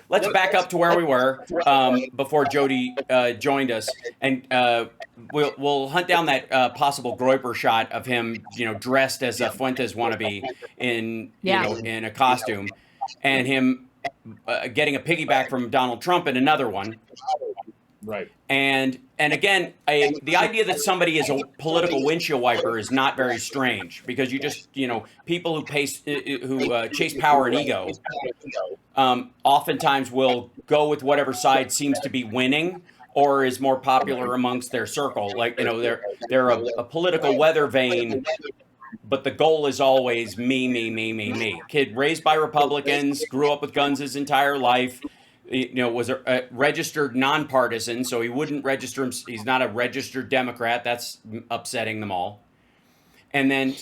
let's back up to where we were before Jody joined us, and we'll hunt down that possible Groiper shot of him, dressed as a Fuentes wannabe in in a costume, and him getting a piggyback from Donald Trump in another one. Right. And again, the idea that somebody is a political windshield wiper is not very strange, because you just, people who chase power and ego oftentimes will go with whatever side seems to be winning or is more popular amongst their circle. Like, they're a political weather vane, but the goal is always me, me, me, me, me. Kid raised by Republicans, grew up with guns his entire life, was a registered nonpartisan, so he wouldn't register him. He's not a registered Democrat. That's upsetting them all. And then,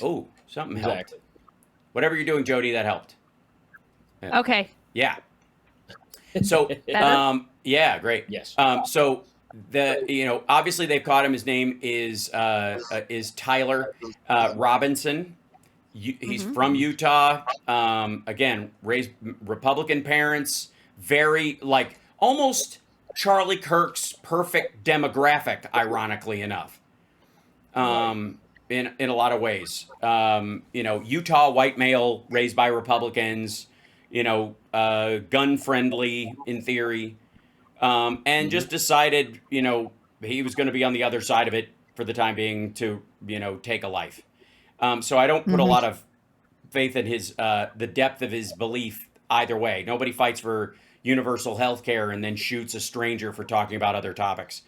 something helped. Whatever you're doing, Jody, that helped. Okay. Yeah. So, yeah, great. Yes. So obviously they've caught him. His name is Tyler Robinson. He's from Utah. Again, raised Republican parents. Very, almost Charlie Kirk's perfect demographic, ironically enough, in a lot of ways. Utah white male raised by Republicans, gun friendly in theory, and just decided, he was going to be on the other side of it for the time being to, take a life. So I don't put a lot of faith in his the depth of his belief either way. Nobody fights for universal health care and then shoots a stranger for talking about other topics.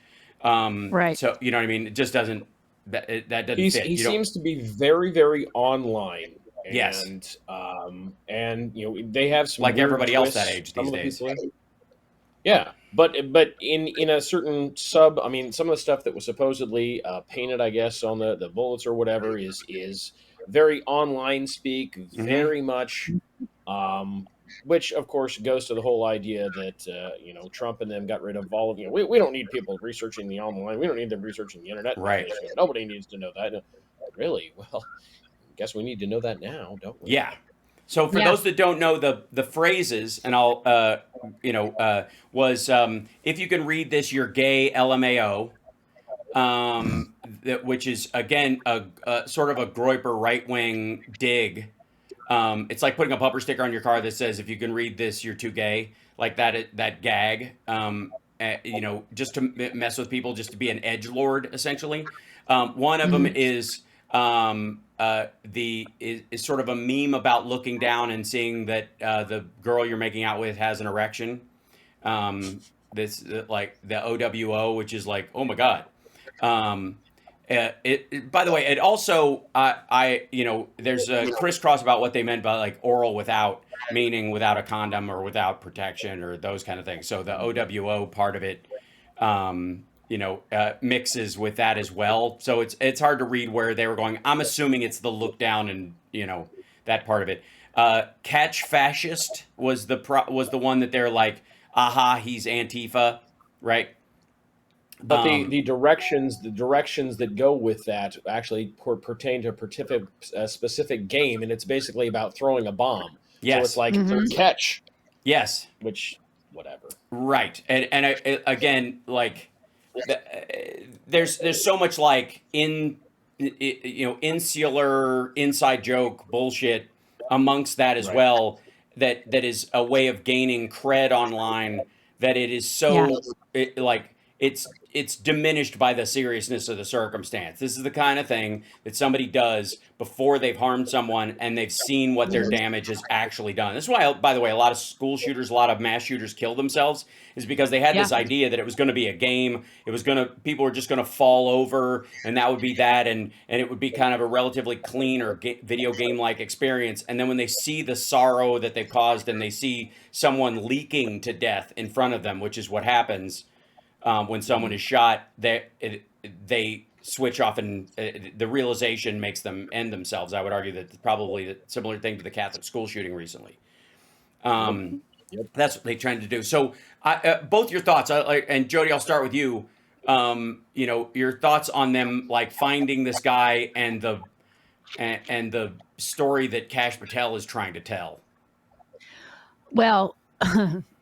Right. So, you know what I mean? It just doesn't, that doesn't fit. He seems to be very, very online. And, yes. And they have some like everybody else twists, that age these days. Yeah. But in a certain some of the stuff that was supposedly painted, I guess, on the bullets or whatever is very online speak, very much, which of course goes to the whole idea that Trump and them got rid of all of we don't need people researching the online. We don't need them researching the internet. Right. Nobody needs to know that. Really? Well, I guess we need to know that now, don't we? Yeah. So for those that don't know the phrases, and I'll was if you can read this, you're gay, LMAO. Which is again a sort of a Groiper right wing dig. It's like putting a bumper sticker on your car that says, if you can read this, you're too gay. Like that gag, just to mess with people, just to be an edgelord, essentially. One of them is is sort of a meme about looking down and seeing that the girl you're making out with has an erection. This like the OWO, which is like, oh my God. By the way, it also, there's a crisscross about what they meant by like oral without, meaning without a condom or without protection or those kind of things. So the OWO part of it, mixes with that as well. So it's hard to read where they were going. I'm assuming it's the look down and, that part of it. Catch fascist was the one that they're like, aha, he's Antifa, right? But the directions that go with that actually pertain to a specific game, and it's basically about throwing a bomb. Yes. So it's like catch. Yes. Which, whatever. Right, and again, like, there's so much like insular inside joke bullshit amongst that as well. That is a way of gaining cred online. That it is so it's diminished by the seriousness of the circumstance. This is the kind of thing that somebody does before they've harmed someone and they've seen what their damage has actually done. This is why, by the way, a lot of school shooters, a lot of mass shooters kill themselves, is because they had this idea that it was going to be a game. People were just going to fall over, and that would be that, and it would be kind of a relatively clean or video game-like experience. And then when they see the sorrow that they've caused and they see someone leaking to death in front of them, which is what happens, when someone is shot, they switch off, and the realization makes them end themselves. I would argue that it's probably a similar thing to the Catholic school shooting recently. That's what they're trying to do. So both your thoughts, and Jody, I'll start with you. Your thoughts on them, like finding this guy and the story that Kash Patel is trying to tell. Well,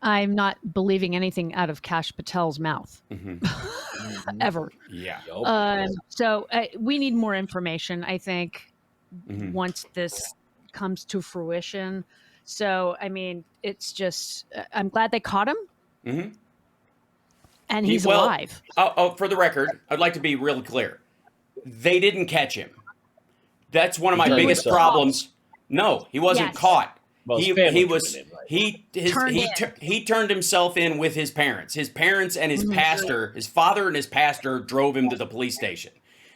I'm not believing anything out of Kash Patel's mouth ever. Yeah. So we need more information, I think, once this comes to fruition. So, I mean, it's just, I'm glad they caught him. And he's alive. For the record, I'd like to be real clear. They didn't catch him. That's one of my biggest problems. No, he wasn't caught. Well, he turned himself in with his parents. His parents and his pastor, his father and his pastor drove him to the police station.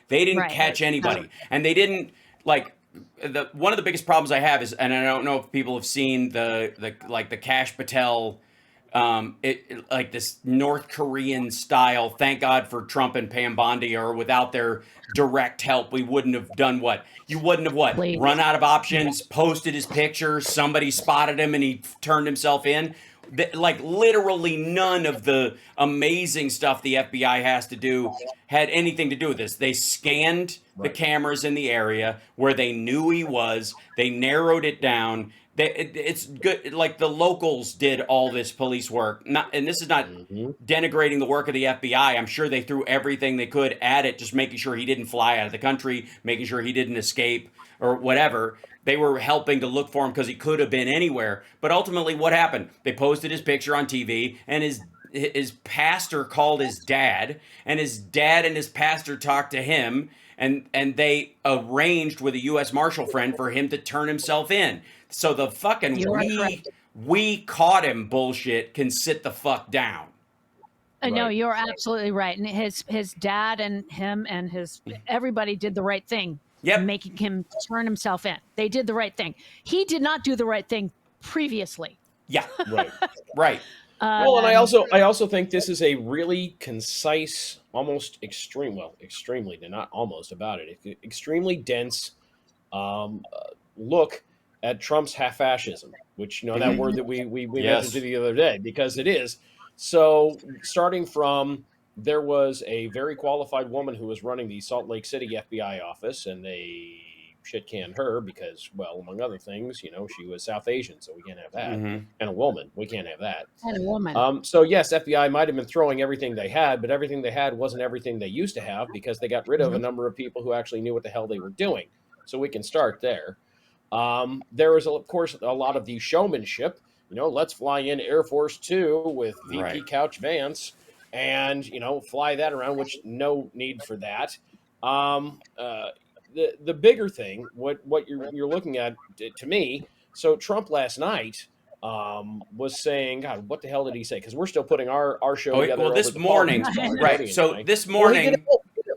They didn't catch anybody. And they didn't, like, one of the biggest problems I have is, and I don't know if people have seen the Kash Patel, like this North Korean style, thank God for Trump and Pam Bondi, or without their direct help, we wouldn't have done what? You wouldn't have what? Please. Run out of options, posted his picture, somebody spotted him and he turned himself in. Like literally none of the amazing stuff the FBI has to do had anything to do with this. They scanned the cameras in the area where they knew he was. They narrowed it down. It's good. Like the locals did all this police work. And this is not denigrating the work of the FBI. I'm sure they threw everything they could at it, just making sure he didn't fly out of the country, making sure he didn't escape or whatever. They were helping to look for him because he could have been anywhere. But ultimately, what happened? They posted his picture on TV, and his pastor called his dad, and his dad and his pastor talked to him, and they arranged with a U.S. Marshal friend for him to turn himself in. So the fucking we caught him bullshit can sit the fuck down. No, you're absolutely right. And his dad and him and everybody did the right thing. Yep. Making him turn himself in. They did the right thing. He did not do the right thing previously. Yeah. Right. Right. Well, and I also think this is a really concise, almost extreme, well, extremely, not almost about it, extremely dense look at Trump's half-fascism, which, that word that we mentioned the other day, because it is. So starting from, there was a very qualified woman who was running the Salt Lake City FBI office, and they shit-canned her because, well, among other things, she was South Asian, so we can't have that. And a woman, we can't have that. And a woman. So yes, FBI might have been throwing everything they had, but everything they had wasn't everything they used to have, because they got rid of a number of people who actually knew what the hell they were doing. So we can start there. There was, of course, a lot of the showmanship. Let's fly in Air Force Two with VP Couch Vance and, fly that around, which no need for that. The bigger thing, what you're looking at, to me, so Trump last night was saying, God, what the hell did he say? Because we're still putting our show together. Well, this morning, right? So this morning.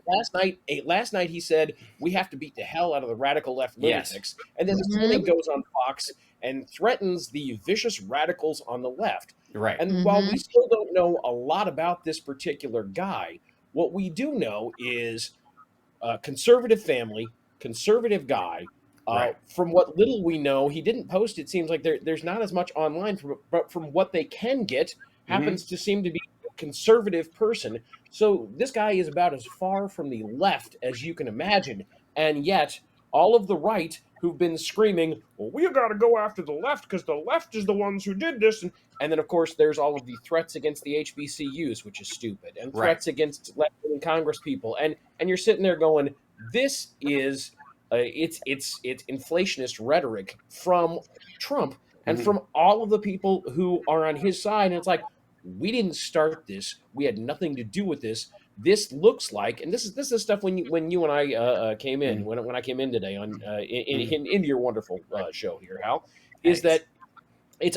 Last night he said we have to beat the hell out of the radical left lunatics, and then this morning goes on Fox and threatens the vicious radicals on the left. Right. And while we still don't know a lot about this particular guy, what we do know is a conservative family, conservative guy. From what little we know, he didn't post. It seems like there's not as much online, but from what they can get, happens to seem to be a conservative person. So this guy is about as far from the left as you can imagine. And yet, all of the right who've been screaming, well, we got to go after the left because the left is the ones who did this. And then, of course, there's all of the threats against the HBCUs, which is stupid, and threats against left-wing Congress people. And you're sitting there going, this is, it's inflationist rhetoric from Trump and from all of the people who are on his side. And it's like, we didn't start this. We had nothing to do with this. This looks like, and this is stuff when you and I came in, when I came in today on into your wonderful show here, Hal, is that it's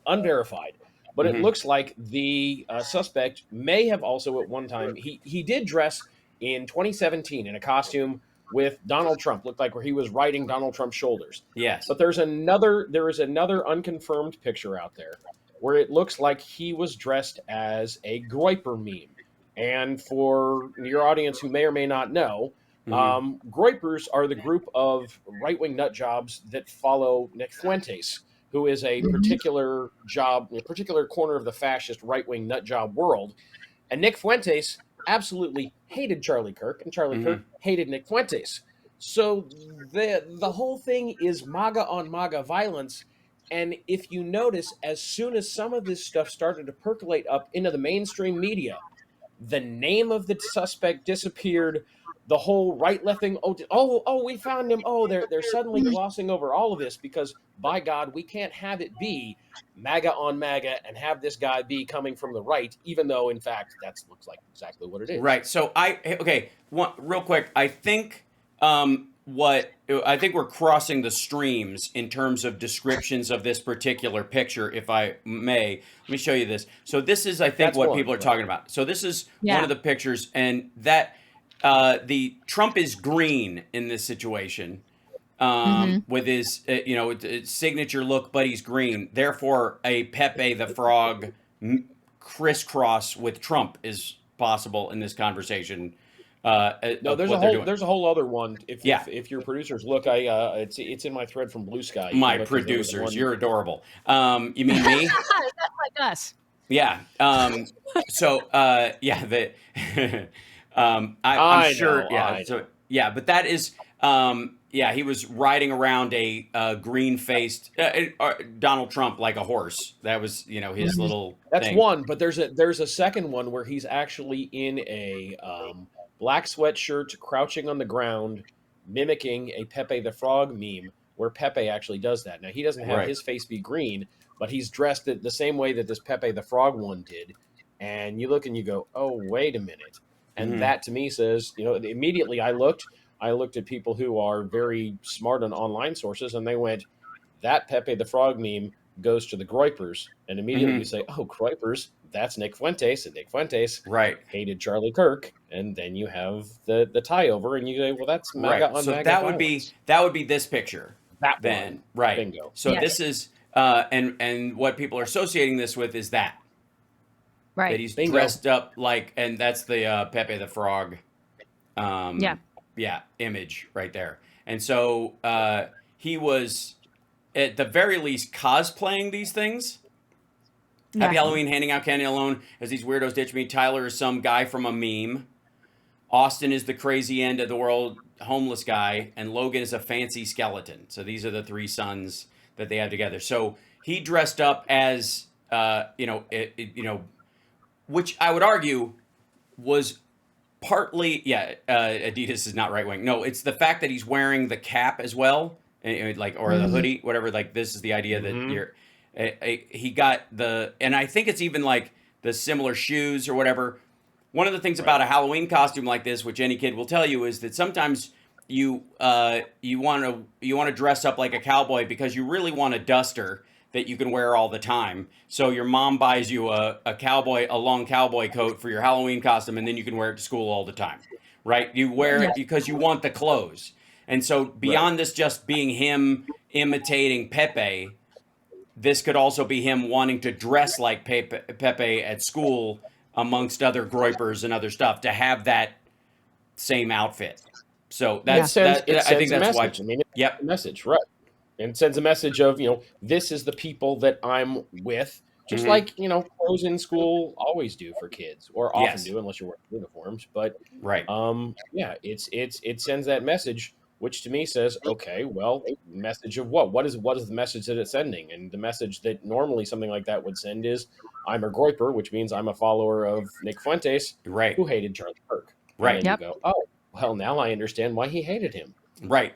unverified, but it looks like the suspect may have also at one time he did dress in 2017 in a costume with Donald Trump, looked like where he was riding Donald Trump's shoulders. Yes, but there is another unconfirmed picture out there where it looks like he was dressed as a Groyper meme. And for your audience who may or may not know, Groypers are the group of right-wing nut jobs that follow Nick Fuentes, who is a particular corner of the fascist right-wing nut job world. And Nick Fuentes absolutely hated Charlie Kirk, and Charlie Kirk hated Nick Fuentes. So the whole thing is MAGA on MAGA violence. And if you notice, as soon as some of this stuff started to percolate up into the mainstream media, the name of the suspect disappeared. The whole right left thing. Oh, we found him. Oh, they're suddenly glossing over all of this because, by God, we can't have it be MAGA on MAGA and have this guy be coming from the right, even though in fact that looks like exactly what it is. Right. So real quick. I think I think we're crossing the streams in terms of descriptions of this particular picture, if I may. Let me show you this. So this is, I think, That's what one, people are right. talking about. So this is Yeah. one of the pictures, and that the Trump is green in this situation. With his, signature look, but he's green. Therefore, a Pepe the Frog crisscross with Trump is possible in this conversation. No, there's a whole other one. If your producers look, it's in my thread from Blue Sky. My producers, you're adorable. You mean me? That's like us. Yeah. I'm sure. Yeah. So yeah, but that is. He was riding around a green-faced Donald Trump like a horse. That was, his little. That's thing. one, but there's a second one where he's actually in a black sweatshirt, crouching on the ground, mimicking a Pepe the Frog meme, where Pepe actually does that. Now he doesn't have his face be green, but he's dressed the same way that this Pepe the Frog one did. And you look and you go, oh, wait a minute. And that to me says, immediately I looked at people who are very smart on online sources, and they went, that Pepe the Frog meme goes to the Groypers. And immediately you say, oh, Groypers, that's Nick Fuentes, and Nick Fuentes hated Charlie Kirk. And then you have the tie over, and you go, well, that's MAGA on so MAGA that violence. would be this picture. That then one. Right. Bingo. So this is and what people are associating this with is that. Right. That he's dressed up like, and that's the Pepe the Frog image right there. And so he was at the very least cosplaying these things. Yeah. Happy Halloween, handing out candy alone as these weirdos ditch me. Tyler is some guy from a meme. Austin is the crazy end of the world homeless guy, and Logan is a fancy skeleton. So these are the three sons that they have together. So he dressed up as which I would argue was partly Adidas is not right wing. No, it's the fact that he's wearing the cap as well, or the hoodie, whatever. Like, this is the idea that he got and I think it's even like the similar shoes or whatever. One of the things about a Halloween costume like this, which any kid will tell you, is that sometimes you want to dress up like a cowboy because you really want a duster that you can wear all the time. So your mom buys you a long cowboy coat for your Halloween costume, and then you can wear it to school all the time, right? You wear it because you want the clothes. And so beyond this just being him imitating Pepe, this could also be him wanting to dress like Pepe at school amongst other Groypers and other stuff, to have that same outfit. So I think that's why. I mean, it's a message, right? And sends a message of, this is the people that I'm with, just like, clothes in school always do for kids, or often do, unless you're wearing uniforms. But it sends that message, which to me says, okay, well, message of what? What is the message that it's sending? And the message that normally something like that would send is, I'm a Groyper, which means I'm a follower of Nick Fuentes, who hated Charlie Kirk. Right. And then you go, oh, well, now I understand why he hated him. Right.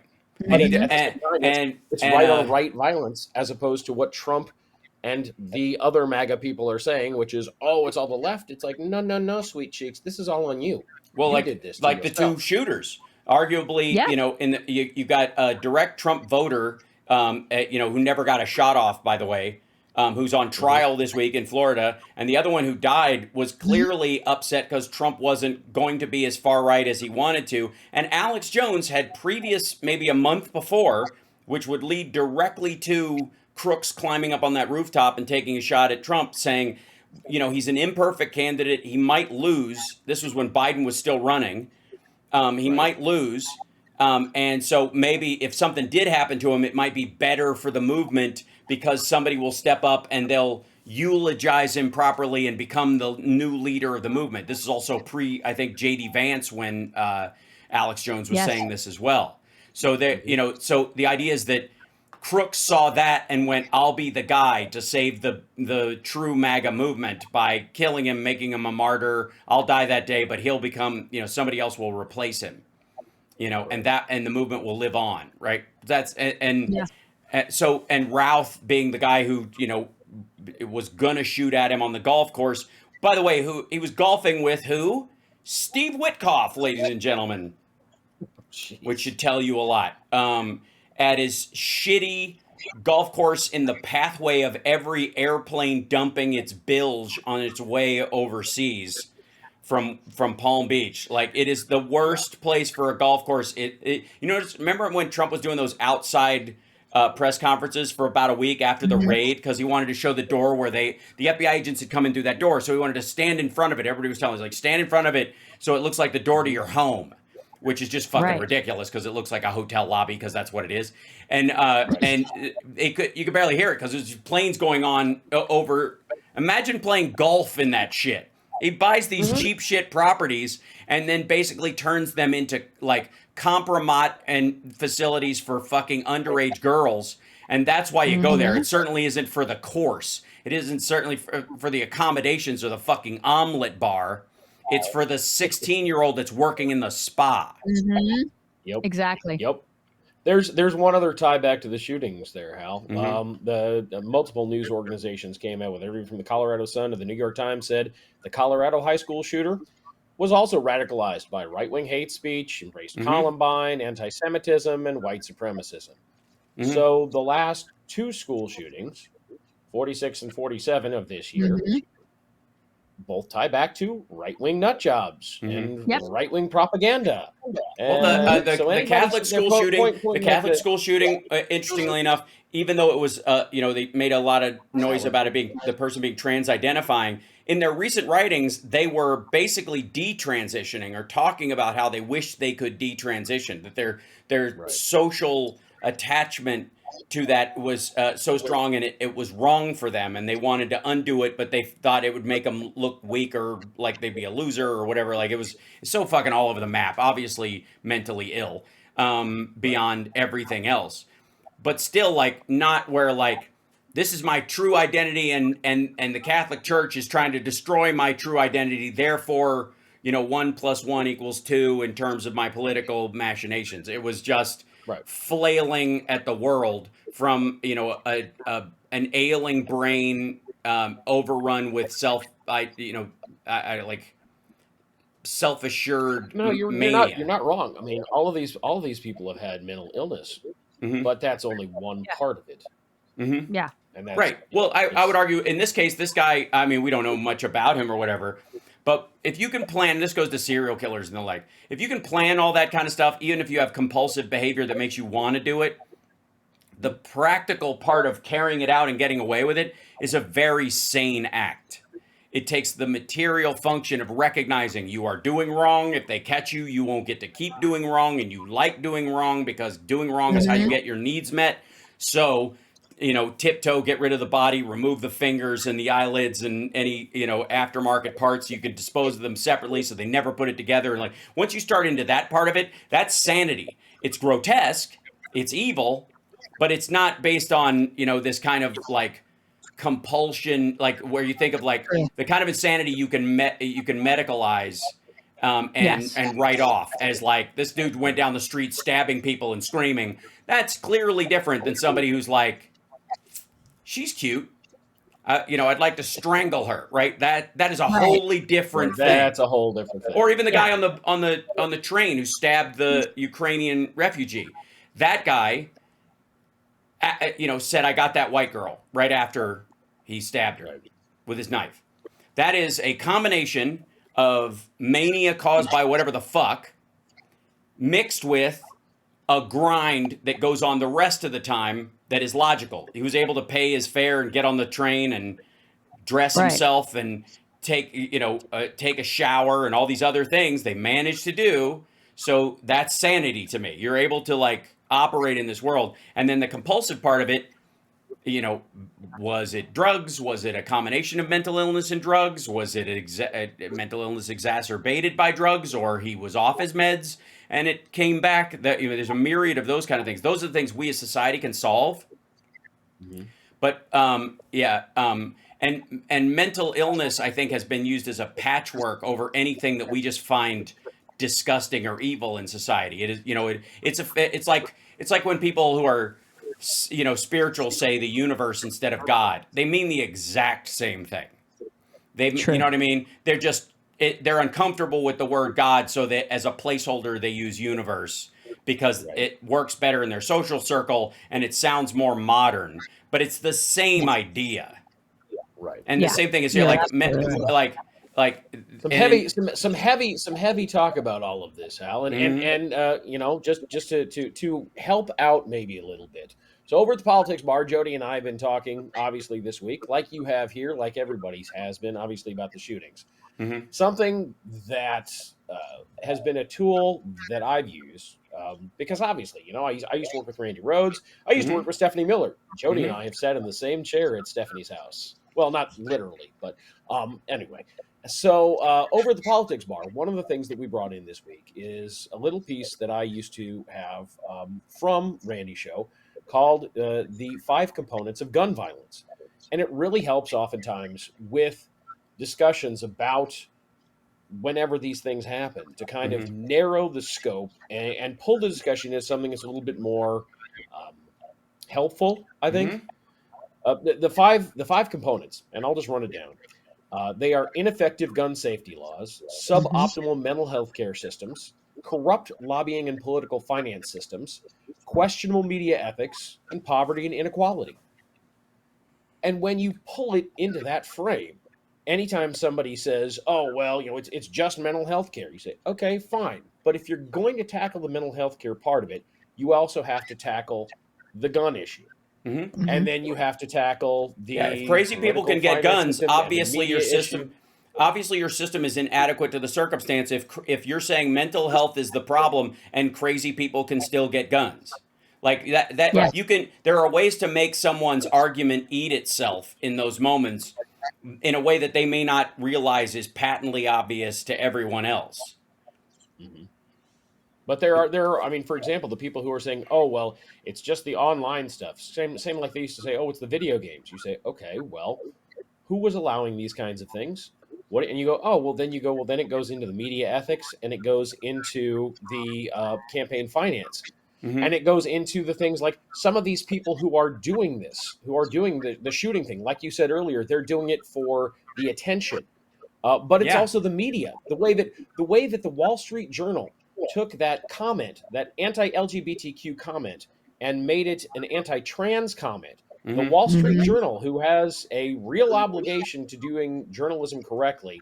But it's right on right violence, as opposed to what Trump and the other MAGA people are saying, which is, oh, it's all the left. It's like, no, sweet cheeks, this is all on you. Well, you did this like the two shooters, arguably, you got a direct Trump voter, who never got a shot off, by the way, who's on trial this week in Florida, and the other one who died was clearly upset because Trump wasn't going to be as far right as he wanted to. And Alex Jones had maybe a month before, which would lead directly to Crooks climbing up on that rooftop and taking a shot at Trump, saying, he's an imperfect candidate. He might lose. This was when Biden was still running. He might lose. And so maybe if something did happen to him, it might be better for the movement, because somebody will step up and they'll eulogize him properly and become the new leader of the movement. This is also I think, J.D. Vance, when Alex Jones was saying this as well. So so the idea is that Crooks saw that and went, I'll be the guy to save the true MAGA movement by killing him, making him a martyr. I'll die that day, but he'll become, somebody else will replace him, and the movement will live on, right? That's, and Routh being the guy who, was gonna shoot at him on the golf course. By the way, who he was golfing with who? Steve Witkoff, ladies and gentlemen. Jeez. Which should tell you a lot. At his shitty golf course in the pathway of every airplane dumping its bilge on its way overseas from Palm Beach. Like, it is the worst place for a golf course. Remember when Trump was doing those outside press conferences for about a week after the raid, because he wanted to show the door where the FBI agents had come in through that door, so he wanted to stand in front of it. Everybody was telling us, like, stand in front of it so it looks like the door to your home. Which is just fucking ridiculous because it looks like a hotel lobby because that's what it is, and you could barely hear it because there's planes going on over. Imagine playing golf in that shit. He buys these cheap shit properties and then basically turns them into like compromat and facilities for fucking underage girls, and that's why you go there. It certainly isn't for the course. It isn't certainly for the accommodations or the fucking omelet bar. It's for the 16-year-old that's working in the spa. Yep. Exactly. Yep. There's one other tie back to the shootings there, Hal. The multiple news organizations came out with everything from the Colorado Sun to the New York Times said the Colorado high school shooter was also radicalized by right-wing hate speech, embraced Columbine, anti-Semitism, and white supremacism. So the last two school shootings, 46 and 47 of this year, both tie back to right-wing nut jobs and right-wing propaganda. Well, the Catholic school shooting, school shooting, interestingly enough, even though it was, they made a lot of noise about it being the person being trans-identifying, in their recent writings, they were basically detransitioning or talking about how they wish they could detransition, that their social attachment to that was so strong, and it was wrong for them, and they wanted to undo it, but they thought it would make them look weak or like they'd be a loser or whatever. Like, it was so fucking all over the map, obviously mentally ill, beyond everything else, but still, like, not where, like, this is my true identity and the Catholic Church is trying to destroy my true identity, therefore, 1 + 1 = 2 in terms of my political machinations. It was just flailing at the world from an ailing brain, overrun with self-assured mania. You're not wrong. I mean, all of these people have had mental illness, but that's only one part of it. Yeah. And that's, right. Well, I would argue in this case, this guy, I mean, we don't know much about him or whatever, but if you can plan, this goes to serial killers and the like, if you can plan all that kind of stuff, even if you have compulsive behavior that makes you want to do it, the practical part of carrying it out and getting away with it is a very sane act. It takes the material function of recognizing you are doing wrong. If they catch you, you won't get to keep doing wrong, and you like doing wrong because doing wrong is how you get your needs met. So, tiptoe, get rid of the body, remove the fingers and the eyelids and any, aftermarket parts. You can dispose of them separately so they never put it together. And like, once you start into that part of it, that's sanity. It's grotesque, it's evil, but it's not based on, this kind of like compulsion, like where you think of like the kind of insanity you can medicalize and write off as like, this dude went down the street stabbing people and screaming. That's clearly different than somebody who's like, she's cute. I'd like to strangle her. Right? That is a wholly different thing. That's a whole different thing. Or even the guy on the train who stabbed the Ukrainian refugee. That guy, said, "I got that white girl," right after he stabbed her with his knife. That is a combination of mania caused by whatever the fuck, mixed with a grind that goes on the rest of the time that is logical. He was able to pay his fare and get on the train and dress himself and take a shower and all these other things they managed to do. So that's sanity to me. You're able to like operate in this world. And then the compulsive part of it, was it drugs? Was it a combination of mental illness and drugs? Was it mental illness exacerbated by drugs, or he was off his meds and it came back? That there's a myriad of those kind of things. Those are the things we as society can solve. But and mental illness, I think, has been used as a patchwork over anything that we just find disgusting or evil in society. It is, it's like when people who are, spiritual say the universe instead of God. They mean the exact same thing. You know what I mean? They're just they're uncomfortable with the word God, so that as a placeholder they use universe because it works better in their social circle and it sounds more modern. But it's the same idea. Right. And the same thing is here, like some heavy talk about all of this, Al, and just to help out maybe a little bit. So over at the Politics Bar, Jody and I have been talking, obviously, this week, like you have here, like everybody's has been, obviously, about the shootings. Something that has been a tool that I've used, because obviously, I used to work with Randy Rhodes. I used to work with Stephanie Miller. Jody and I have sat in the same chair at Stephanie's house. Well, not literally, but anyway. So over at the Politics Bar, one of the things that we brought in this week is a little piece that I used to have from Randy's show called The 5 Components of Gun Violence. And it really helps oftentimes with discussions about whenever these things happen to kind of narrow the scope and pull the discussion into something that's a little bit more helpful, I think. The five components, and I'll just run it down. They are ineffective gun safety laws, suboptimal mental health care systems, corrupt lobbying and political finance systems, questionable media ethics, and poverty and inequality. And when you pull it into that frame, anytime somebody says, oh, well, it's just mental health care, you say, okay, fine. But if you're going to tackle the mental health care part of it, you also have to tackle the gun issue. And then you have to tackle the if crazy people can get guns, obviously your system is inadequate to the circumstance if you're saying mental health is the problem and crazy people can still get guns. Like that you can there are ways to make someone's argument eat itself in those moments in a way that they may not realize is patently obvious to everyone else. But there are, I mean, for example, the people who are saying, oh, well, it's just the online stuff. Same like they used to say, oh, it's the video games. You say, okay, well, who was allowing these kinds of things? And you go, oh, well, then it goes into the media ethics and it goes into the campaign finance. And it goes into the things like some of these people who are doing this, who are doing the shooting thing. Like you said earlier, they're doing it for the attention. But it's also the media, the way that the Wall Street Journal took that comment, that anti-LGBTQ comment, and made it an anti-trans comment. The Wall Street Journal, who has a real obligation to doing journalism correctly,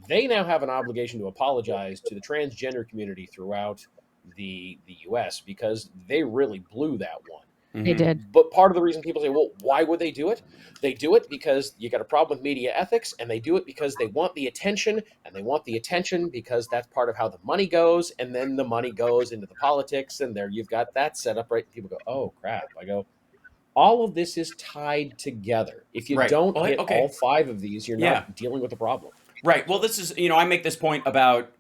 they now have an obligation to apologize to the transgender community throughout the U.S. because they really blew that one. They did. But part of the reason people say, well, why would they do it? They do it because you got a problem with media ethics, and they do it because they want the attention, and they want the attention because that's part of how the money goes, and then the money goes into the politics, and there you've got that set up, right? People go, oh, crap. I go, all of this is tied together. If you don't hit all 5 of these, you're not dealing with the problem. Right. Well, this is, I make this point about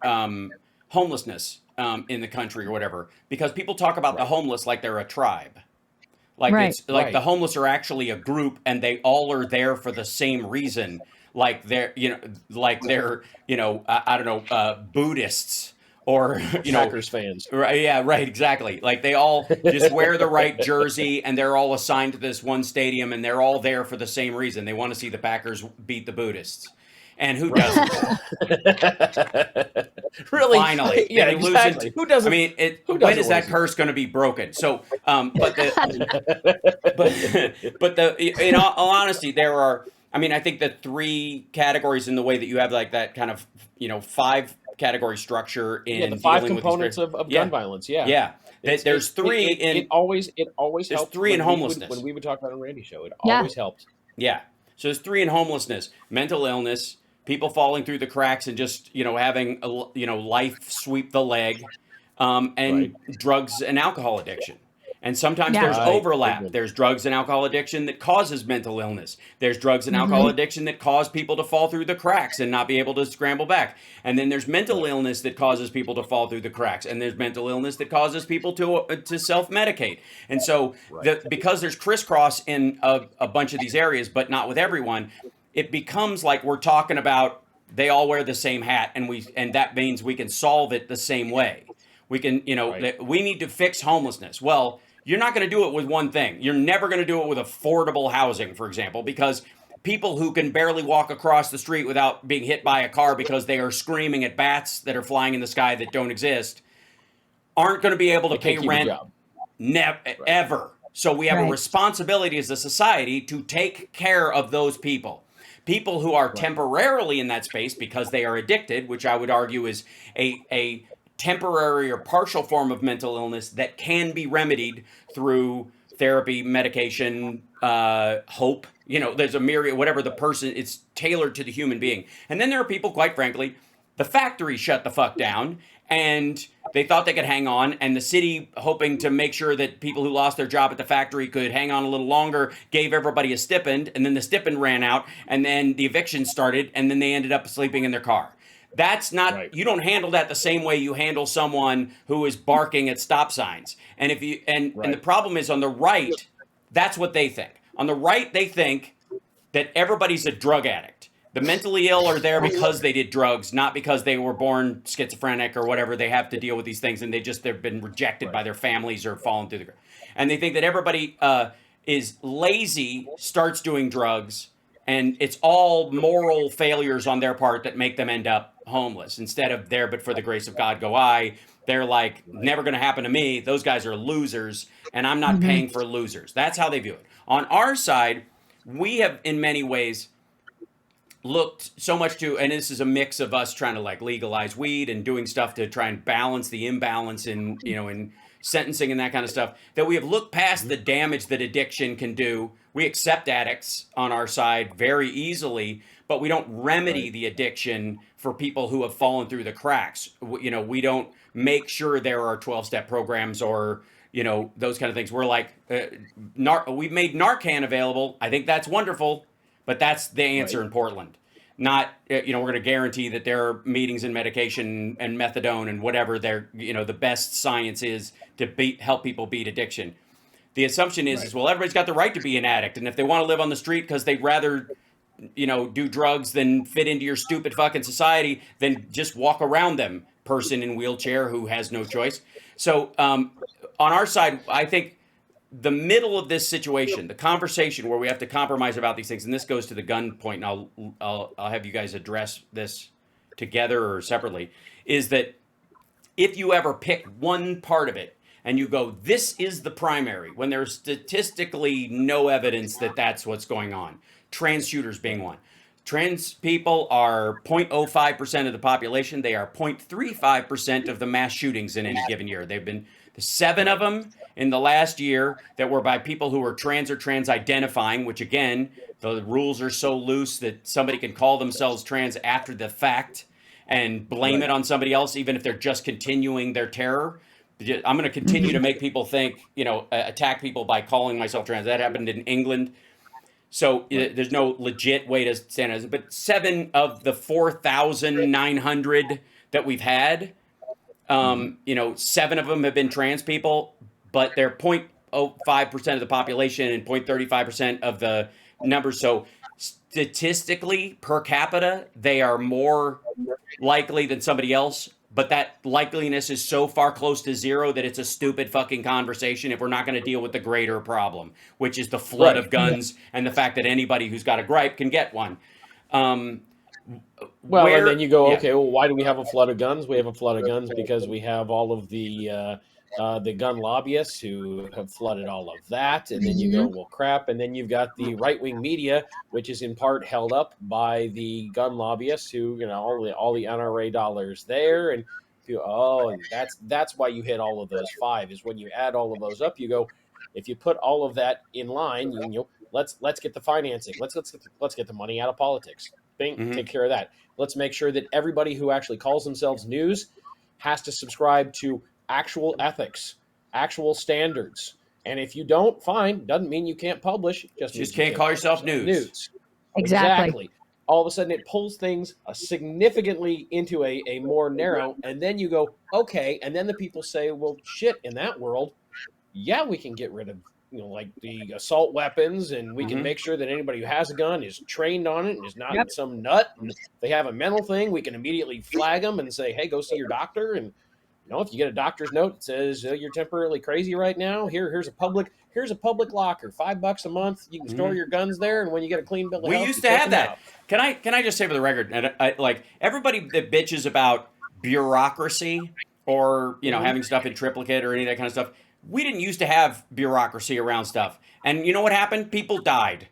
homelessness in the country or whatever, because people talk about the homeless like they're a tribe. Like it's like the homeless are actually a group and they all are there for the same reason. Like they're, I don't know, Buddhists or, Packers fans. Right. Yeah, right. Exactly. Like they all just wear the right jersey and they're all assigned to this one stadium and they're all there for the same reason. They want to see the Packers beat the Buddhists. And who doesn't? Really? Finally, yeah, exactly. Who doesn't? I mean, when is that curse going to be broken? So, in all honesty, there are. I mean, I think the 3 categories in the way that you have like that kind of 5 category structure in the 5 dealing components with of gun violence. Yeah, yeah. There's 3 in. It always helps. There's 3 in homelessness. When we would talk about on Randy's show, it always helped. Yeah. So there's 3 in homelessness: mental illness, people falling through the cracks and just, having, life sweep the leg, and drugs and alcohol addiction. And sometimes Yeah. there's Right. overlap. There's drugs and alcohol addiction that causes mental illness. There's drugs and alcohol addiction that cause people to fall through the cracks and not be able to scramble back. And then there's mental illness that causes people to fall through the cracks. And there's mental illness that causes people to self-medicate. And so because there's crisscross in a bunch of these areas, but not with everyone, it becomes like we're talking about they all wear the same hat, and that means we can solve it the same way. We can, we need to fix homelessness. Well, you're not going to do it with one thing. You're never going to do it with affordable housing, for example, because people who can barely walk across the street without being hit by a car because they are screaming at bats that are flying in the sky that don't exist aren't going to be able to pay rent ever. So we have a responsibility as a society to take care of those people. People who are temporarily in that space because they are addicted, which I would argue is a temporary or partial form of mental illness that can be remedied through therapy, medication, hope. There's a myriad, whatever the person, it's tailored to the human being. And then there are people, quite frankly, the factory shut the fuck down and they thought they could hang on, and the city, hoping to make sure that people who lost their job at the factory could hang on a little longer, gave everybody a stipend, and then the stipend ran out, and then the eviction started, and then they ended up sleeping in their car. That's not, you don't handle that the same way you handle someone who is barking at stop signs. And if you, and the problem is on the right, that's what they think. On the right, they think that everybody's a drug addict. The mentally ill are there because they did drugs, not because they were born schizophrenic or whatever. They have to deal with these things and they've been rejected by their families or fallen through the ground. And they think that everybody is lazy, starts doing drugs, and it's all moral failures on their part that make them end up homeless. Instead of there, but for the grace of God go I, they're like, never going to happen to me. Those guys are losers, and I'm not paying for losers. That's how they view it. On our side, we have in many ways looked so much to, and this is a mix of us trying to like legalize weed and doing stuff to try and balance the imbalance in, in sentencing and that kind of stuff, that we have looked past the damage that addiction can do. We accept addicts on our side very easily, but we don't remedy the addiction for people who have fallen through the cracks. We don't make sure there are 12-step programs or, those kind of things. We're like, we've made Narcan available. I think that's wonderful, but that's the answer in Portland. Not, we're going to guarantee that there are meetings and medication and methadone and whatever the best science is to help people beat addiction. The assumption is, well, everybody's got the right to be an addict. And if they want to live on the street because they'd rather, do drugs than fit into your stupid fucking society, then just walk around them, person in wheelchair who has no choice. So on our side, I think the middle of this situation, the conversation where we have to compromise about these things, and this goes to the gun point, and I'll have you guys address this together or separately, is that if you ever pick one part of it and you go, this is the primary, when there's statistically no evidence that that's what's going on, trans shooters being one. Trans people are 0.05% of the population. They are 0.35% of the mass shootings in any given year. They've been 7 of them in the last year that were by people who were trans or trans identifying, which again, the rules are so loose that somebody can call themselves trans after the fact and blame it on somebody else, even if they're just continuing their terror. I'm going to continue to make people think, attack people by calling myself trans. That happened in England. So there's no legit way to stand it. But 7 of the 4,900 that we've had, 7 of them have been trans people, but they're 0.05% of the population and 0.35% of the numbers. So statistically, per capita, they are more likely than somebody else. But that likeliness is so far close to zero that it's a stupid fucking conversation if we're not going to deal with the greater problem, which is the flood of guns and the fact that anybody who's got a gripe can get one. And then you go, okay, well, why do we have a flood of guns? We have a flood of guns because we have all of the gun lobbyists who have flooded all of that. And then you go, well, crap. And then you've got the right-wing media, which is in part held up by the gun lobbyists who, all the NRA dollars there. And you go, that's why you hit all of those 5 is when you add all of those up, you go, if you put all of that in line, let's get the financing. Let's get the money out of politics. Take care of that. Let's make sure that everybody who actually calls themselves news has to subscribe to actual ethics, actual standards, And if you don't, fine. Doesn't mean you can't publish. Just means you can't call yourself news. Exactly. All of a sudden, it pulls things significantly into a more narrow, and then you go, okay. And then the people say, well, shit, in that world, yeah, we can get rid of, like the assault weapons, and we can make sure that anybody who has a gun is trained on it and is not some nut. And if they have a mental thing, we can immediately flag them and say, hey, go see your doctor. And if you get a doctor's note that says you're temporarily crazy right now, here's a public locker, $5 a month. You can store your guns there, and when you get a clean bill of health, We used to have that. Can I just say for the record, and like everybody that bitches about bureaucracy or having stuff in triplicate or any of that kind of stuff, we didn't used to have bureaucracy around stuff. And you know what happened? People died.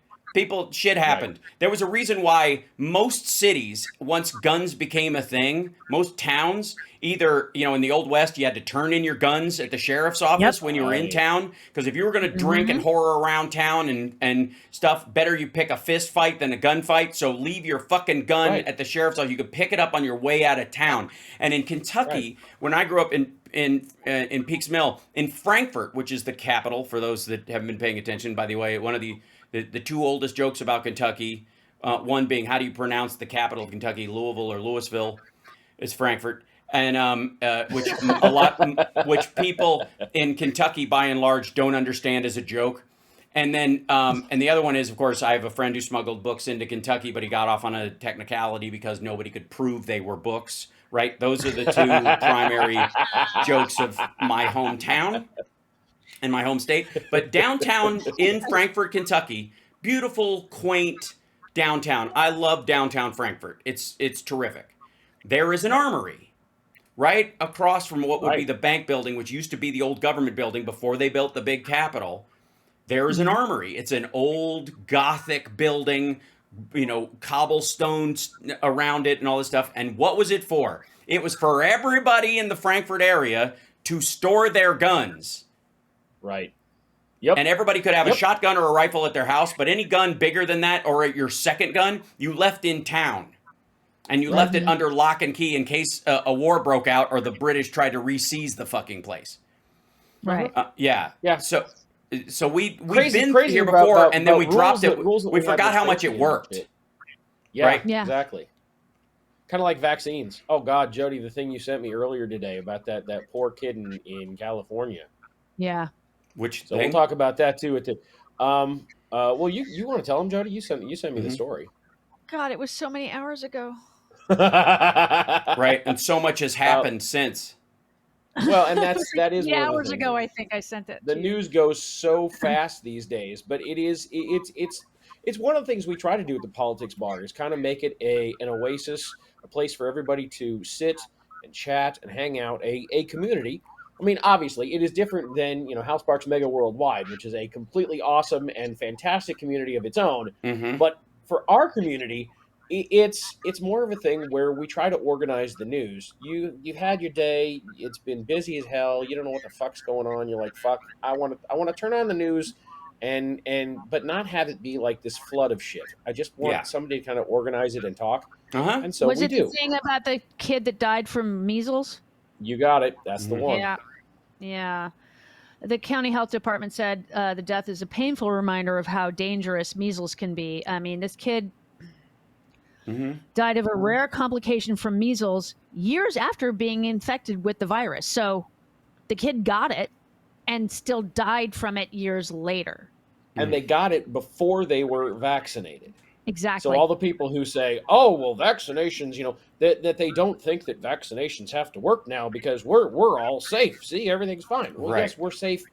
Shit happened. Right. There was a reason why most cities, once guns became a thing, most towns, either, in the Old West, you had to turn in your guns at the sheriff's office when you were in town. Because if you were going to drink and whore around town and stuff, better you pick a fist fight than a gunfight. So leave your fucking gun at the sheriff's office. You could pick it up on your way out of town. And in Kentucky, when I grew up in Peaks Mill, in Frankfort, which is the capital, for those that haven't been paying attention, by the way, one of the two oldest jokes about Kentucky, one being, how do you pronounce the capital of Kentucky, Louisville or Louisville? It's Frankfort. And which people in Kentucky, by and large, don't understand as a joke. And then, and the other one is, of course, I have a friend who smuggled books into Kentucky, but he got off on a technicality because nobody could prove they were books, right? Those are the two primary jokes of my hometown and my home state. But downtown in Frankfort, Kentucky, beautiful, quaint downtown. I love downtown Frankfort. It's terrific. There is an armory right across from what would be the bank building, which used to be the old government building before they built the big Capitol. There is an armory. It's an old Gothic building, cobblestones around it and all this stuff. And what was it for? It was for everybody in the Frankfort area to store their guns. Right. Yep. And everybody could have a shotgun or a rifle at their house, but any gun bigger than that or your second gun, you left in town. And you left it under lock and key in case a war broke out or the British tried to re-seize the fucking place. Right. Yeah. So we've been crazy here before, and then we dropped it. We forgot how much it worked. Yeah, right? Yeah, exactly. Kind of like vaccines. Oh, God, Jody, the thing you sent me earlier today about that poor kid in California. Yeah. Which so thing? We'll talk about that too. Well, you want to tell him, Jody? You sent me the story. God, it was so many hours ago. Right, and so much has happened since. Well, and that is 3 hours ago. I think I sent it. The news goes so fast these days, but it's one of the things we try to do at the Politics Bar is kind of make it an oasis, a place for everybody to sit and chat and hang out, a community. I mean, obviously, it is different than House Sparks Mega Worldwide, which is a completely awesome and fantastic community of its own. But for our community, it's more of a thing where we try to organize the news. You've had your day, it's been busy as hell, you don't know what the fuck's going on, you're like, fuck, I want to turn on the news but not have it be like this flood of shit. I just want somebody to kind of organize it and talk. And so was we it do. the thing about the kid that died from measles? You got it. That's the one. Yeah. The county health department said the death is a painful reminder of how dangerous measles can be. I mean, this kid died of a rare complication from measles years after being infected with the virus. So the kid got it and still died from it years later. And they got it before they were vaccinated. Exactly. So all the people who say, oh, well, vaccinations, that they don't think that vaccinations have to work now because we're all safe. See, everything's fine. Well, yes, we're safe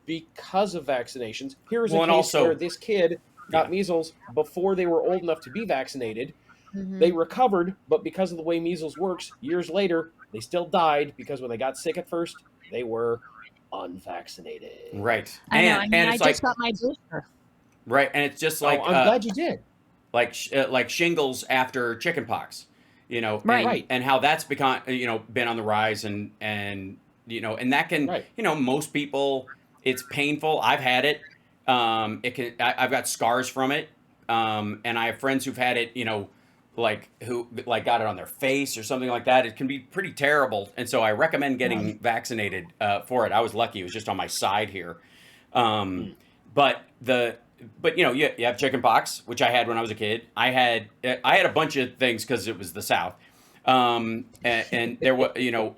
because of vaccinations. Here's a case where this kid got measles before they were old enough to be vaccinated. They recovered, but because of the way measles works, years later, they still died because when they got sick at first, they were unvaccinated. Right. I know. I mean, I just got my booster. Right, and it's just like... I'm glad you did. Like shingles after chickenpox, right. And how that's become, been on the rise and that can, most people, it's painful. I've had it. I've got scars from it. And I have friends who've had it, who got it on their face or something like that. It can be pretty terrible. And so I recommend getting vaccinated for it. I was lucky. It was just on my side here. But you know, you have chicken pox, which I had when I was a kid. I had a bunch of things because it was the South. And there was, you know,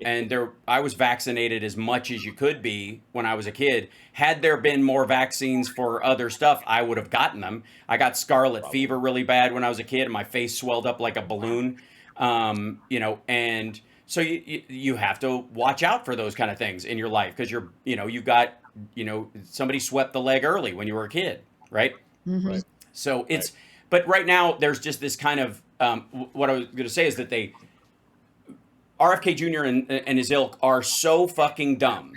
I was vaccinated as much as you could be when I was a kid. Had there been more vaccines for other stuff, I would have gotten them. I got scarlet fever really bad when I was a kid, and my face swelled up like a balloon. You know, and so you have to watch out for those kind of things in your life because you got, you know, somebody swept the leg early when you were a kid, right? Right. So it's, but right now there's just this kind of, what I was going to say is that RFK Jr. and his ilk are so fucking dumb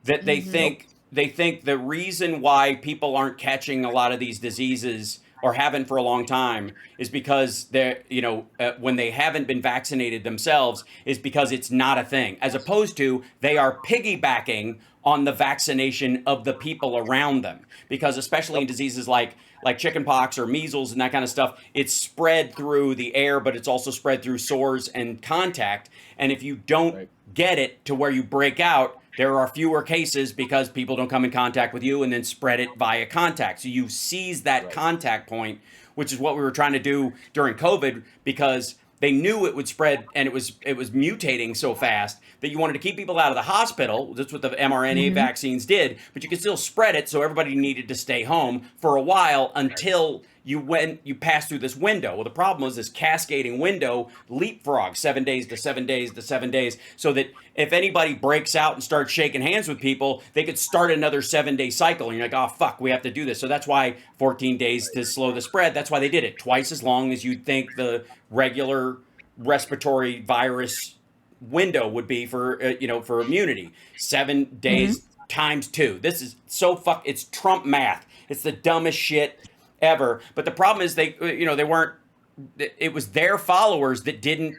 that they think the reason why people aren't catching a lot of these diseases or haven't for a long time is because they're, you know, when they haven't been vaccinated themselves is because it's not a thing, as opposed to they are piggybacking on the vaccination of the people around them, because especially in diseases like chickenpox or measles and that kind of stuff, it's spread through the air, but it's also spread through sores and contact. And if you don't get it to where you break out, there are fewer cases because people don't come in contact with you and then spread it via contact. So you seize that contact point, which is what we were trying to do during COVID, because they knew it would spread and it was mutating so fast that you wanted to keep people out of the hospital. That's what the mRNA vaccines did, but you could still spread it, so everybody needed to stay home for a while until you pass through this window. Well, the problem was this cascading window leapfrog 7 days to 7 days to 7 days, so that if anybody breaks out and starts shaking hands with people, they could start another 7-day cycle. And you're like, oh, fuck, we have to do this. So that's why 14 days to slow the spread. That's why they did it twice as long as you'd think the regular respiratory virus window would be for, you know, for immunity. 7 days times 2. This is so it's Trump math. It's the dumbest shit ever. But the problem is it was their followers that didn't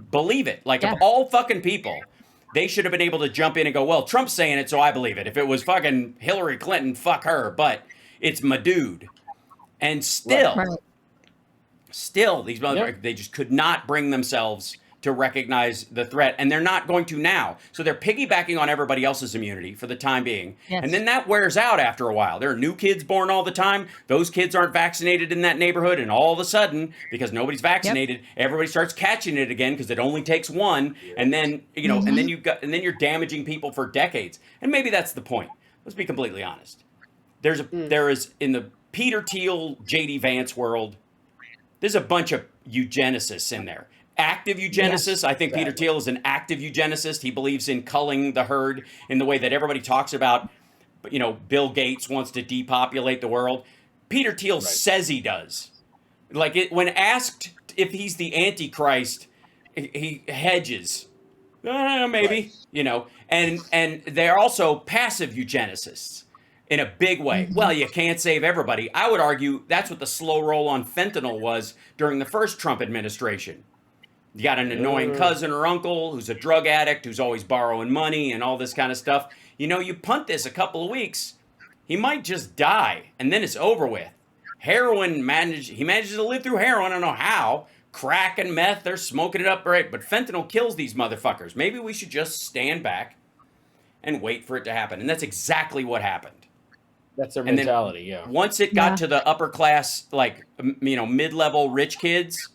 believe it. Like, of all fucking people, they should have been able to jump in and go, well, Trump's saying it, so I believe it. If it was fucking Hillary Clinton, fuck her. But it's my dude. And still, these motherfuckers, they just could not bring themselves to recognize the threat, and they're not going to now. So they're piggybacking on everybody else's immunity for the time being. Yes. And then that wears out after a while. There are new kids born all the time. Those kids aren't vaccinated in that neighborhood, and all of a sudden, because nobody's vaccinated, everybody starts catching it again because it only takes one. And then, you know, and then you're damaging people for decades. And maybe that's the point. Let's be completely honest. There is in the Peter Thiel, JD Vance world, there's a bunch of eugenicists in there. Active eugenicists. Yes, I think Peter Thiel is an active eugenicist. He believes in culling the herd in the way that everybody talks about. You know, Bill Gates wants to depopulate the world. Peter Thiel says he does. Like, when asked if he's the Antichrist, he hedges. Maybe, you know. And they're also passive eugenicists in a big way. Well, you can't save everybody. I would argue that's what the slow roll on fentanyl was during the first Trump administration. You got an annoying cousin or uncle who's a drug addict, who's always borrowing money and all this kind of stuff. You know, you punt this a couple of weeks, he might just die, and then it's over with. He manages to live through heroin. I don't know how. Crack and meth, they're smoking it up, right? But fentanyl kills these motherfuckers. Maybe we should just stand back and wait for it to happen. And that's exactly what happened. That's their mentality, Once it got to the upper class, like, you know, mid-level rich kids,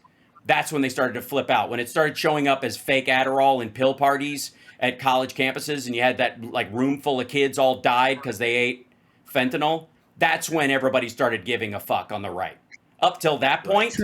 that's when they started to flip out. When it started showing up as fake Adderall and pill parties at college campuses, and you had that like room full of kids all died because they ate fentanyl, that's when everybody started giving a fuck on the right. Up till that point,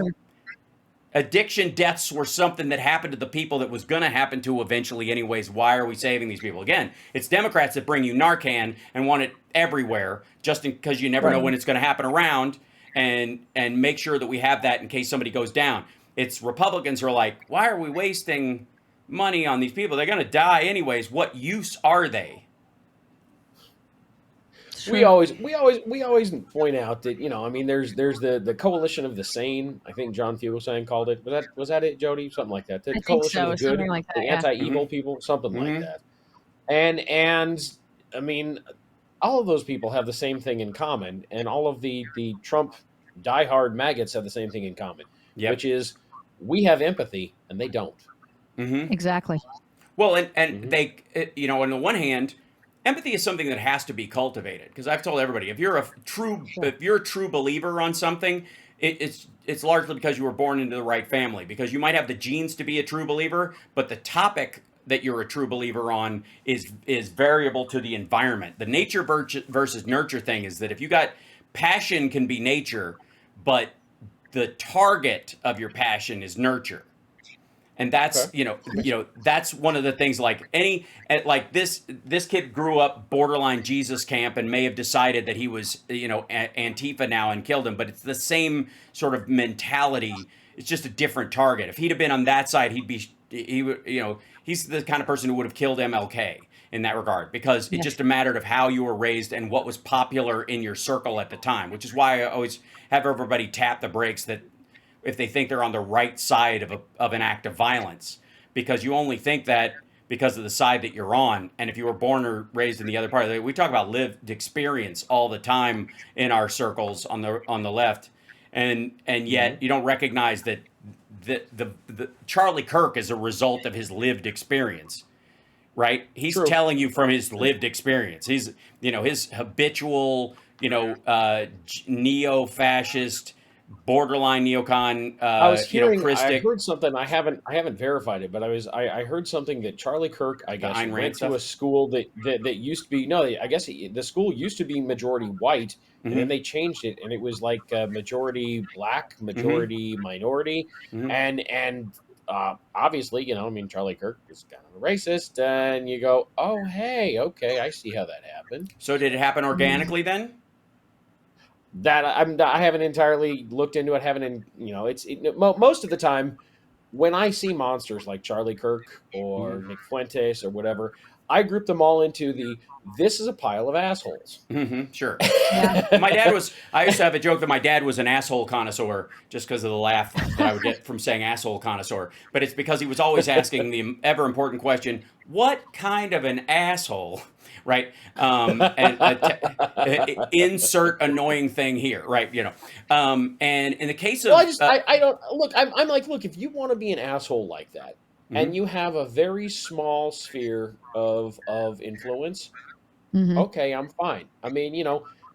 addiction deaths were something that happened to the people that was going to happen to eventually anyways. Why are we saving these people? Again, it's Democrats that bring you Narcan and want it everywhere just because you never know when it's going to happen around, and make sure that we have that in case somebody goes down. It's Republicans who are like, why are we wasting money on these people? They're going to die anyways. What use are they? We always point out that, you know, I mean, there's the coalition of the sane. I think John Fugelsang called it. Was that it, Jody? Something like that. The coalition of the good, like that, the anti-evil people, something like that. And I mean, all of those people have the same thing in common, and all of the Trump diehard maggots have the same thing in common, which is, we have empathy and they don't. Exactly. Well, and they, you know, on the one hand, empathy is something that has to be cultivated, because I've told everybody, if you're a true believer on something, it's largely because you were born into the right family, because you might have the genes to be a true believer, but the topic that you're a true believer on is variable to the environment. The nature versus nurture thing is that if you got passion can be nature, but the target of your passion is nurture. And that's, that's one of the things, like this kid grew up borderline Jesus camp and may have decided that he was, Antifa now and killed him, but it's the same sort of mentality. It's just a different target. If he'd have been on that side, he's the kind of person who would have killed MLK in that regard, because it just mattered of how you were raised and what was popular in your circle at the time, which is why I always have everybody tap the brakes that if they think they're on the right side of an act of violence, because you only think that because of the side that you're on. And if you were born or raised in the other part, we talk about lived experience all the time in our circles on the left, and yet you don't recognize that the Charlie Kirk is a result of his lived experience, right? He's True. telling you from his lived experience. He's his habitual neo-fascist, borderline neocon. I was hearing. Christic. I heard something. I haven't verified it, but I heard something that Charlie Kirk, I guess, Ayn Rand went to stuff? a school that used to be I guess the school used to be majority white, and then they changed it, and it was like majority black, majority minority, and obviously, Charlie Kirk is kind of a racist, and you go, oh hey, okay, I see how that happened. So did it happen organically then? That I haven't entirely looked into it. Most of the time when I see monsters like Charlie Kirk or Nick Fuentes or whatever, I group them all into this is a pile of assholes. Sure. I used to have a joke that my dad was an asshole connoisseur, just because of the laugh that I would get from saying asshole connoisseur. But it's because he was always asking the ever important question, what kind of an asshole? Right. Insert annoying thing here. Right. And in the case of, I don't look, I'm like, look, if you want to be an asshole like that, and you have a very small sphere of influence, okay, I'm fine. I mean,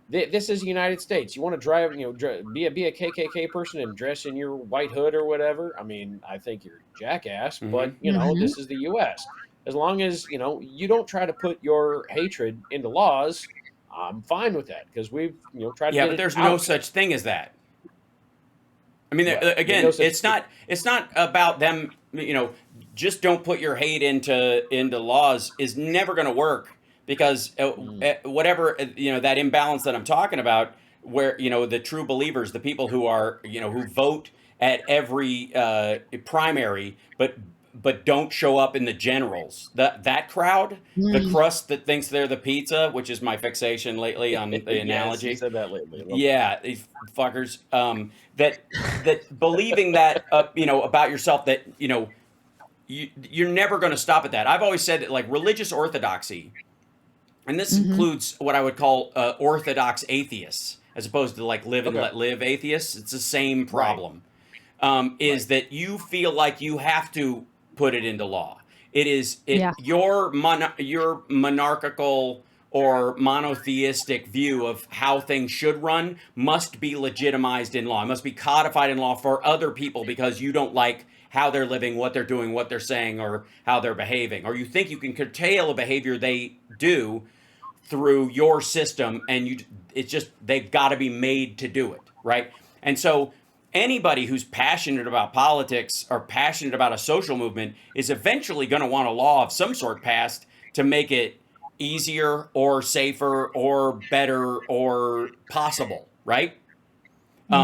this is the United States. You want to drive, be a KKK person and dress in your white hood or whatever. I mean, I think you're a jackass, but this is the U.S. As long as you don't try to put your hatred into laws, I'm fine with that, because we've tried to. Yeah, but there's no such thing as that. I mean, again, it's not about them. Just don't put your hate into laws is never going to work, because whatever that imbalance that I'm talking about, where the true believers, the people who are who vote at every primary, but don't show up in the generals. That crowd, the crust that thinks they're the pizza, which is my fixation lately on the analogy. Yes, you said that lately. Yeah, these fuckers. That believing that about yourself, that you're never going to stop at that. I've always said that, like, religious orthodoxy, and this includes what I would call orthodox atheists, as opposed to like live and let live atheists. It's the same problem. Is that you feel like you have to put it into law. Your monarchical or monotheistic view of how things should run must be legitimized in law. It must be codified in law for other people, because you don't like how they're living, what they're doing, what they're saying, or how they're behaving. Or you think you can curtail a behavior they do through your system, and they've got to be made to do it, right? And so anybody who's passionate about politics or passionate about a social movement is eventually going to want a law of some sort passed to make it easier or safer or better or possible, right?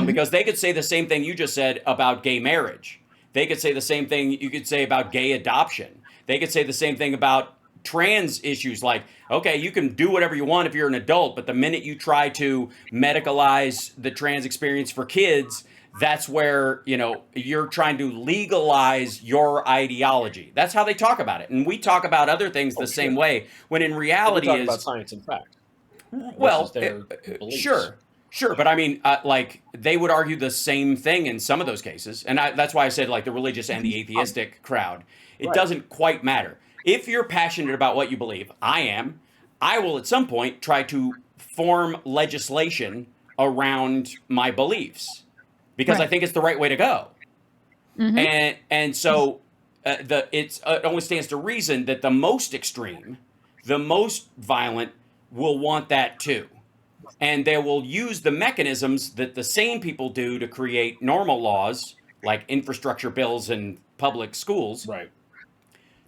Because they could say the same thing you just said about gay marriage. They could say the same thing you could say about gay adoption. They could say the same thing about trans issues, like, okay, you can do whatever you want if you're an adult, but the minute you try to medicalize the trans experience for kids, that's where, you're trying to legalize your ideology. That's how they talk about it. And we talk about other things the same way, when in reality we talk about science and fact. Well, Sure, but I mean, like, they would argue the same thing in some of those cases. And that's why I said, like, the religious and the atheistic crowd. It doesn't quite matter. If you're passionate about what you believe, I am, I will at some point try to form legislation around my beliefs because I think it's the right way to go. And so it only stands to reason that the most extreme, the most violent will want that too. And they will use the mechanisms that the sane people do to create normal laws like infrastructure bills and public schools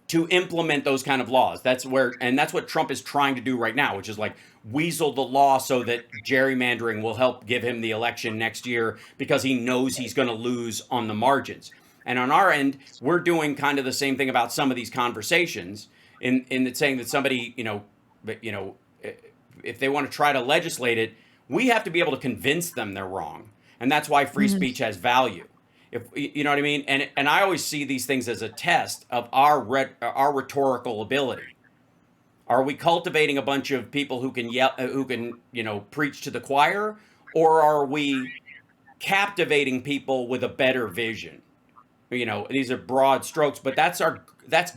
to implement those kind of laws. That's what Trump is trying to do right now, which is like weasel the law so that gerrymandering will help give him the election next year because he knows he's going to lose on the margins. And on our end, we're doing kind of the same thing about some of these conversations in saying that somebody, if they want to try to legislate it, we have to be able to convince them they're wrong. And that's why free speech has value. If you know what I mean? And I always see these things as a test of our rhetorical ability. Are we cultivating a bunch of people who can yell, who can, preach to the choir, or are we captivating people with a better vision? These are broad strokes, but that's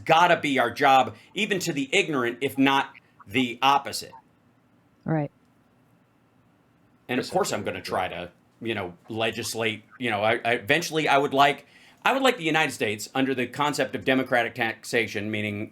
gotta be our job, even to the ignorant, if not the opposite. Right. And of course, I'm going to try to, legislate. Eventually, I would like the United States under the concept of democratic taxation, meaning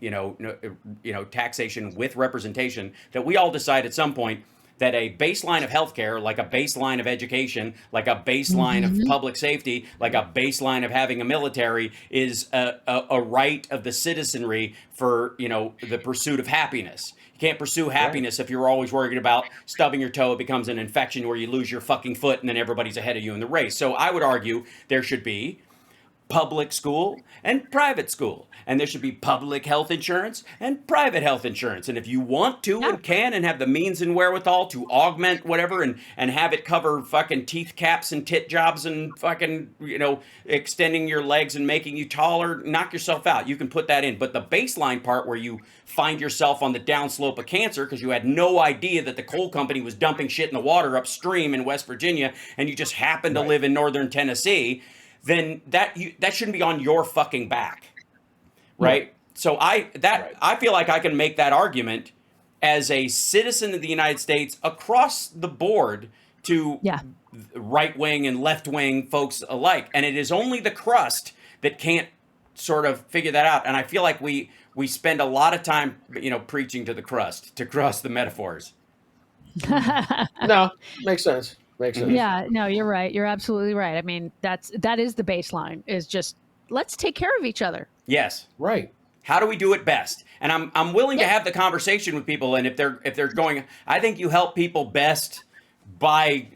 taxation with representation. That we all decide at some point that a baseline of healthcare, like a baseline of education, like a baseline of public safety, like a baseline of having a military, is a right of the citizenry for the pursuit of happiness. Can't pursue happiness if you're always worried about stubbing your toe. It becomes an infection where you lose your fucking foot and then everybody's ahead of you in the race. So I would argue there should be public school and private school, and there should be public health insurance and private health insurance. And if you want to and can and have the means and wherewithal to augment whatever and have it cover fucking teeth caps and tit jobs and fucking extending your legs and making you taller, knock yourself out. You can put that in. But the baseline part where you find yourself on the downslope of cancer because you had no idea that the coal company was dumping shit in the water upstream in West Virginia and you just happened to live in northern Tennessee, then that shouldn't be on your fucking back, right? Yeah. So I feel like I can make that argument as a citizen of the United States across the board to right wing and left wing folks alike, and it is only the crust that can't sort of figure that out. And I feel like we spend a lot of time preaching to the crust, to cross the metaphors. No, makes sense. Yeah, no, you're right. You're absolutely right. I mean, that is the baseline, is just let's take care of each other. Yes. Right. How do we do it best? And I'm willing to have the conversation with people. And if they're going, I think you help people best by,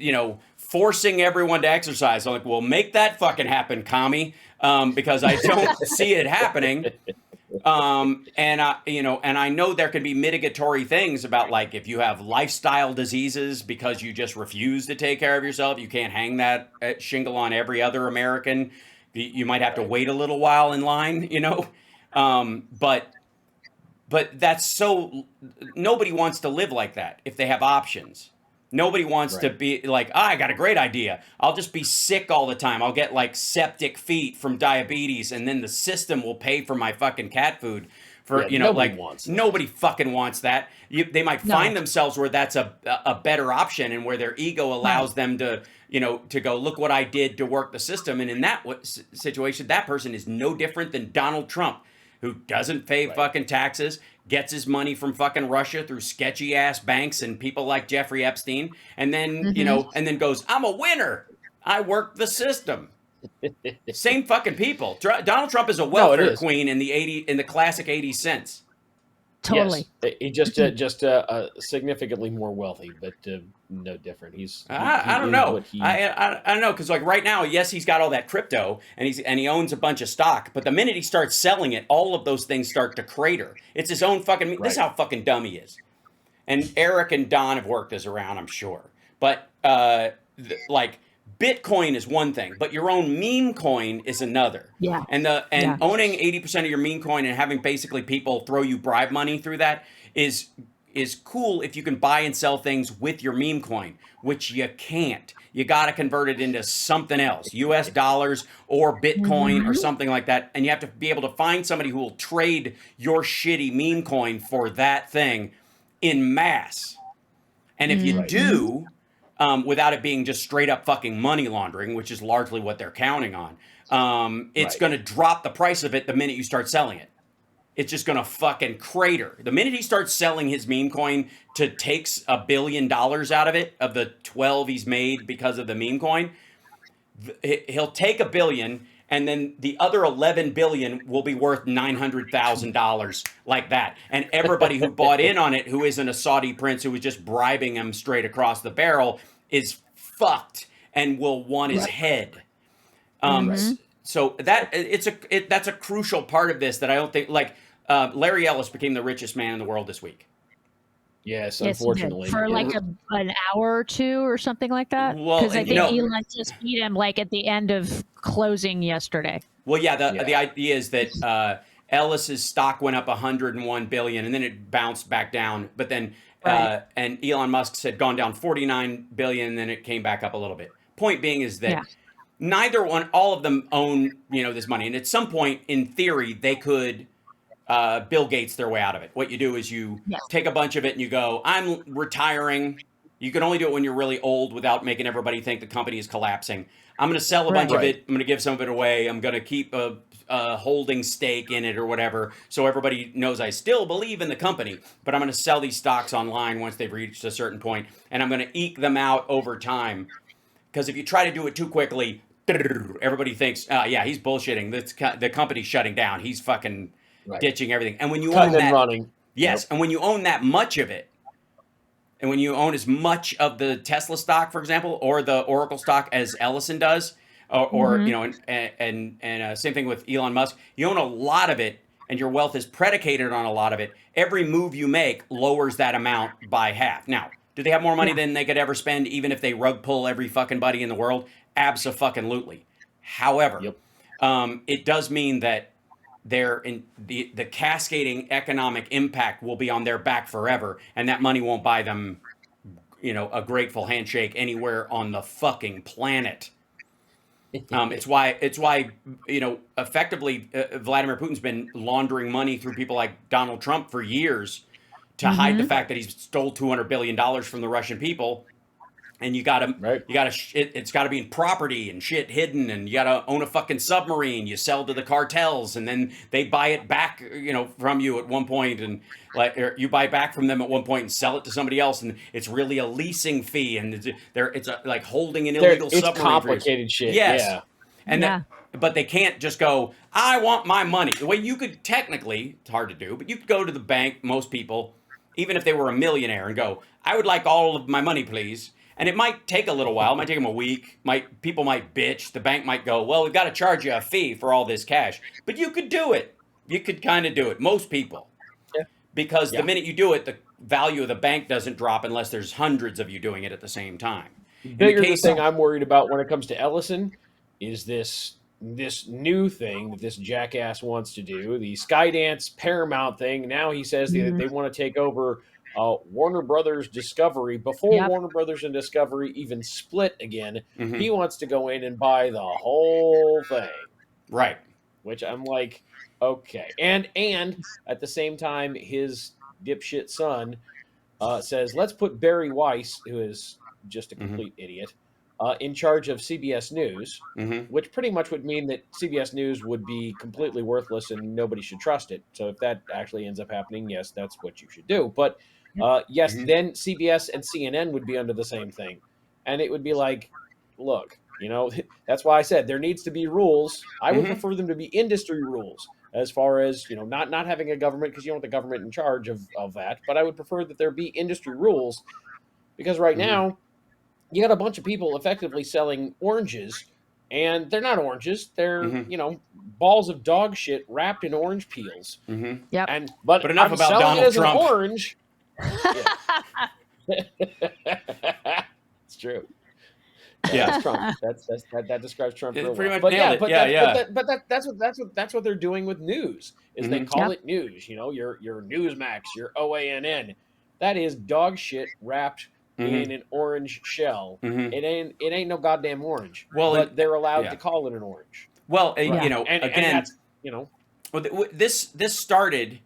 forcing everyone to exercise. I'm like, well, make that fucking happen, commie. Because I don't see it happening. And I know there can be mitigatory things about, like, if you have lifestyle diseases because you just refuse to take care of yourself, you can't hang that shingle on every other American. You might have to wait a little while in line, but that's so, nobody wants to live like that if they have options. Nobody wants to be like, I got a great idea. I'll just be sick all the time. I'll get like septic feet from diabetes, and then the system will pay for my fucking cat food. Nobody fucking wants that. They might find themselves where that's a better option, and where their ego allows them to, to go, look what I did to work the system. And in that situation, that person is no different than Donald Trump, who doesn't pay fucking taxes, gets his money from fucking Russia through sketchy ass banks and people like Jeffrey Epstein, and then, and then goes, I'm a winner. I worked the system. Same fucking people. Donald Trump is a welfare queen in the classic 80s sense. Totally. Yes. He just significantly more wealthy, but no different. I don't know. I don't know, because like right now, yes, he's got all that crypto and he owns a bunch of stock, but the minute he starts selling it, all of those things start to crater. It's his own fucking. Right. This is how fucking dumb he is. And Eric and Don have worked this around, I'm sure. But like Bitcoin is one thing, but your own meme coin is another. Yeah. And owning 80% of your meme coin and having basically people throw you bribe money through that is cool if you can buy and sell things with your meme coin, which you can't. You got to convert it into something else, US dollars or Bitcoin or something like that. And you have to be able to find somebody who will trade your shitty meme coin for that thing in mass. And if you do, without it being just straight up fucking money laundering, which is largely what they're counting on, it's going to drop the price of it the minute you start selling it. It's just going to fucking crater. The minute he starts selling his meme coin to takes $1 billion out of it, of the 12 he's made because of the meme coin, he'll take $1 billion, and then the other 11 billion will be worth $900,000 like that. And everybody who bought in on it, who isn't a Saudi prince who was just bribing him straight across the barrel, is fucked and will want his head. So that's a crucial part of this that I don't think, like, Larry Ellis became the richest man in the world this week. Yes, unfortunately. For like an hour or two or something like that. Well, because I think Elon just beat him like at the end of closing yesterday. Well, the idea is that Ellis's stock went up 101 billion and then it bounced back down. But then and Elon Musk's had gone down 49 billion and then it came back up a little bit. Point being is that all of them own, this money. And at some point, in theory, they could Bill Gates their way out of it. What you do is you take a bunch of it and you go, I'm retiring. You can only do it when you're really old without making everybody think the company is collapsing. I'm going to sell a bunch of it. I'm going to give some of it away. I'm going to keep a holding stake in it or whatever, so everybody knows I still believe in the company, but I'm going to sell these stocks online once they've reached a certain point, and I'm going to eke them out over time. Because if you try to do it too quickly, everybody thinks, he's bullshitting. The company's shutting down. He's fucking ditching everything. And when you own that, running. And when you own that much of it, and when you own as much of the Tesla stock, for example, or the Oracle stock as Ellison does, or same thing with Elon Musk, you own a lot of it, and your wealth is predicated on a lot of it. Every move you make lowers that amount by half. Now, do they have more money than they could ever spend, even if they rug pull every fucking buddy in the world? Abso-fucking-lutely. However, it does mean that the cascading economic impact will be on their back forever, and that money won't buy them, a grateful handshake anywhere on the fucking planet. It's why effectively Vladimir Putin's been laundering money through people like Donald Trump for years to hide the fact that he's stole $200 billion from the Russian people. And it's got to be in property and shit hidden, and you got to own a fucking submarine. You sell to the cartels, and then they buy it back, from you at one point, and you buy back from them at one point and sell it to somebody else, and it's really a leasing fee, and it's like holding an illegal submarine. It's complicated shit. Yes. Yeah. But they can't just go, I want my money. The way you could technically, it's hard to do, but you could go to the bank, most people, even if they were a millionaire, and go, I would like all of my money, please. And it might take a little while. It might take them a week. People might bitch. The bank might go, well, we've got to charge you a fee for all this cash. But you could do it. You could kind of do it. Most people. Yeah. Because the minute you do it, the value of the bank doesn't drop unless there's hundreds of you doing it at the same time. The thing I'm worried about when it comes to Ellison is this new thing that this jackass wants to do, the Skydance Paramount thing. Now he says that they want to take over Warner Brothers Discovery. Before Warner Brothers and Discovery even split again, he wants to go in and buy the whole thing. Right. Which I'm like, okay. And at the same time, his dipshit son says, let's put Barry Weiss, who is just a complete idiot, in charge of CBS News, which pretty much would mean that CBS News would be completely worthless and nobody should trust it. So if that actually ends up happening, yes, that's what you should do. But then CBS and CNN would be under the same thing. And it would be like, look, that's why I said there needs to be rules. I would prefer them to be industry rules as far as, not having a government, because you don't want the government in charge of that. But I would prefer that there be industry rules, because right now you got a bunch of people effectively selling oranges, and they're not oranges. They're, balls of dog shit wrapped in orange peels. Yep. But enough I'm about selling Donald it as Trump. An orange. It's true. That's Trump. That describes Trump real pretty well. much nailed it. But that's what they're doing with news. Is they call it news. Your Newsmax, your OANN. That is dog shit wrapped in an orange shell. It ain't no goddamn orange. Well, but they're allowed to call it an orange. Well, and again, that's, well, this started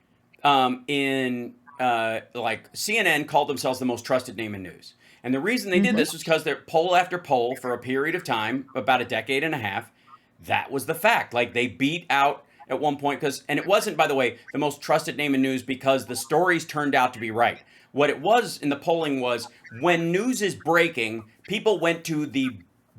in like CNN called themselves the most trusted name in news. And the reason they did this was because they're poll after poll for a period of time, about a decade and a half, that was the fact. Like they beat out at one point and it wasn't, by the way, the most trusted name in news because the stories turned out to be right. What it was in the polling was when news is breaking, people went to the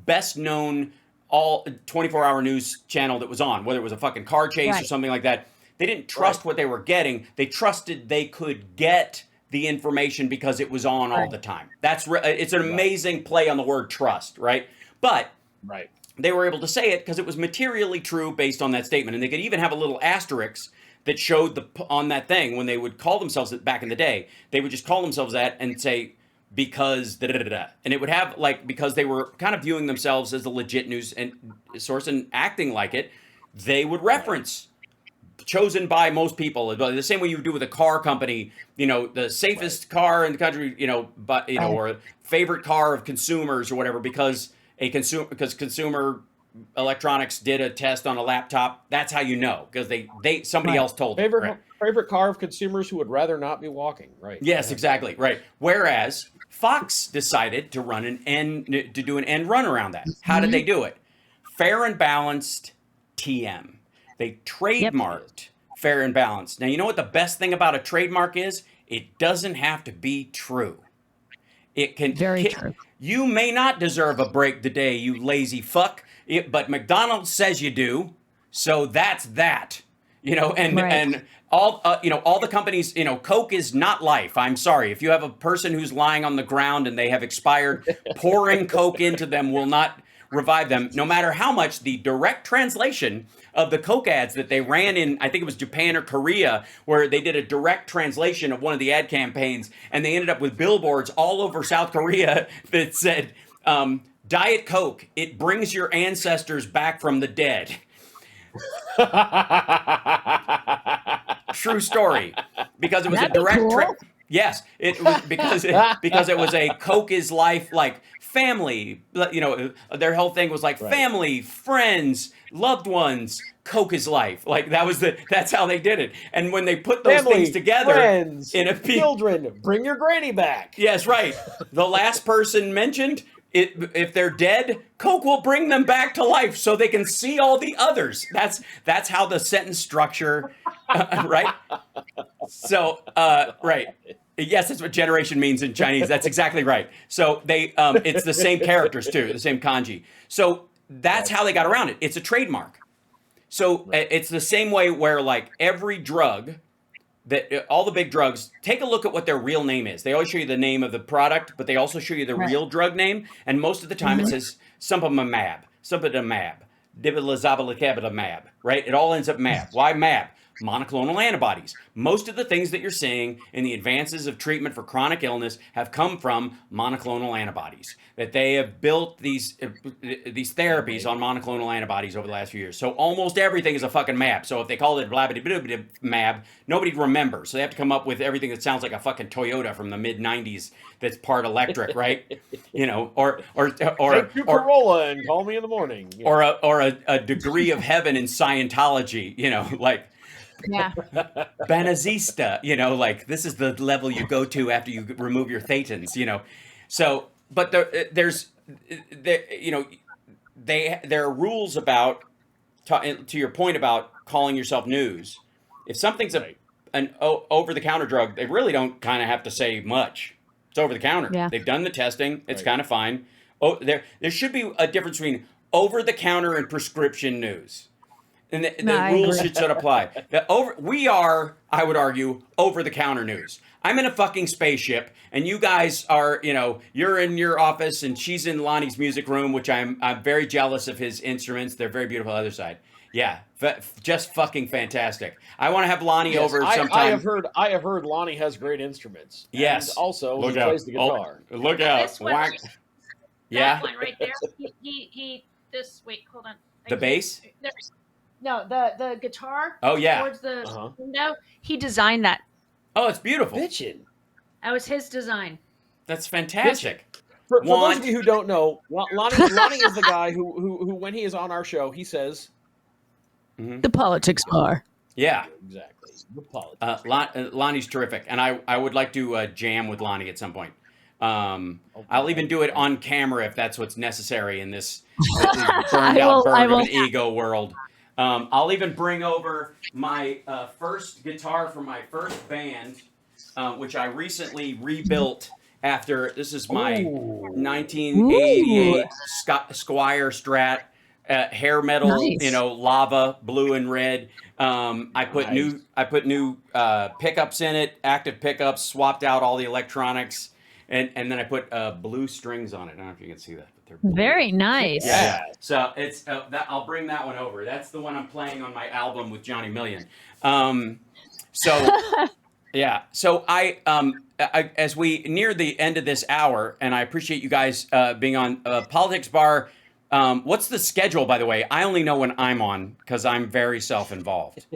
best known all 24-hour news channel that was on, whether it was a fucking car chase or something like that. They didn't trust what they were getting. They trusted they could get the information because it was on all the time. It's an amazing play on the word trust, right? But they were able to say it because it was materially true based on that statement. And they could even have a little asterisk that showed on that thing when they would call themselves back in the day. They would just call themselves that and say, because da-da-da-da. And it would have, like, because they were kind of viewing themselves as a legit news source and acting like it, they would reference chosen by most people. The same way you do with a car company, the safest car in the country, or favorite car of consumers or whatever, because consumer electronics did a test on a laptop. That's how you know, because somebody else told them. Favorite car of consumers who would rather not be walking. Right. Yes, exactly. Right. Whereas Fox decided to do an end run around that. How did they do it? Fair and balanced TM. They trademarked fair and balanced. Now, you know what the best thing about a trademark is? It doesn't have to be true. It can very true. You may not deserve a break today, you lazy fuck. But McDonald's says you do, so that's that. And all the companies. Coke is not life. I'm sorry. If you have a person who's lying on the ground and they have expired, pouring Coke into them will not revive them, no matter how much the direct translation of the Coke ads that they ran in, I think it was Japan or Korea, where they did a direct translation of one of the ad campaigns, and they ended up with billboards all over South Korea that said, Diet Coke, it brings your ancestors back from the dead. True story. Because it was a direct... Yes, it was because it was a Coke is life, like family. Their whole thing was like family, friends, loved ones. Coke is life. Like that's how they did it. And when they put those things together, friends, children, bring your granny back. Yes, right. The last person mentioned, if they're dead, Coke will bring them back to life so they can see all the others. That's how the sentence structure, right? So, right. Yes, that's what generation means in Chinese. That's exactly right. So it's the same characters too, the same kanji. So that's how they got around it. It's a trademark. So it's the same way where like every drug, all the big drugs, take a look at what their real name is. They always show you the name of the product, but they also show you the real drug name. And most of the time it says Sumpamab, Dibilizabilicabamab, right? It all ends up mab. Why mab? Monoclonal antibodies. Most of the things that you're seeing in the advances of treatment for chronic illness have come from monoclonal antibodies. That they have built these therapies on monoclonal antibodies over the last few years. So almost everything is a fucking mab. So if they call it mab, nobody remembers. So they have to come up with everything that sounds like a fucking Toyota from the mid-90s that's part electric, right? Or take your Corolla and call me in the morning. Or a degree of heaven in Scientology, like Banazista, like this is the level you go to after you remove your thetans, So, but there are rules about, to your point about calling yourself news. If something's an over-the-counter drug, they really don't kind of have to say much. It's over the counter. Yeah. They've done the testing. It's kind of fine. Oh, there should be a difference between over-the-counter and prescription news. And the rules should apply. We are, I would argue, over-the-counter news. I'm in a fucking spaceship, and you guys are, you're in your office, and she's in Lonnie's music room, which I'm very jealous of his instruments. They're very beautiful on the other side. Yeah, just fucking fantastic. I want to have Lonnie over sometime. I have heard Lonnie has great instruments. Yes. And also, he plays the guitar. Look out. This one, that one right there. He just, wait, hold on. The bass? No, the guitar. Oh, yeah. Towards the window. He designed that. Oh, it's beautiful. Bitchin'. That was his design. That's fantastic. For those of you who don't know, Lonnie is the guy who when he is on our show, he says, the politics bar. Yeah. Exactly. The politics. Lonnie's terrific, and I would like to jam with Lonnie at some point. Oh, I'll even do it right. on camera if that's what's necessary in this burned out I bird of will. an ego world. I'll even bring over my first guitar from my first band, which I recently rebuilt after. This is my Ooh. 1988 Squire Strat, hair metal, Nice. lava, blue and red. I put Nice. new pickups in it, active pickups, swapped out all the electronics, and then I put blue strings on it. I don't know if you can see that, but they're blue. Very nice. Yeah. So it's I'll bring that one over. That's the one I'm playing on my album with Johnny Million. So yeah. So I as we near the end of this hour, and I appreciate you guys being on Politics Bar. What's the schedule, by the way? I only know when I'm on because I'm very self-involved.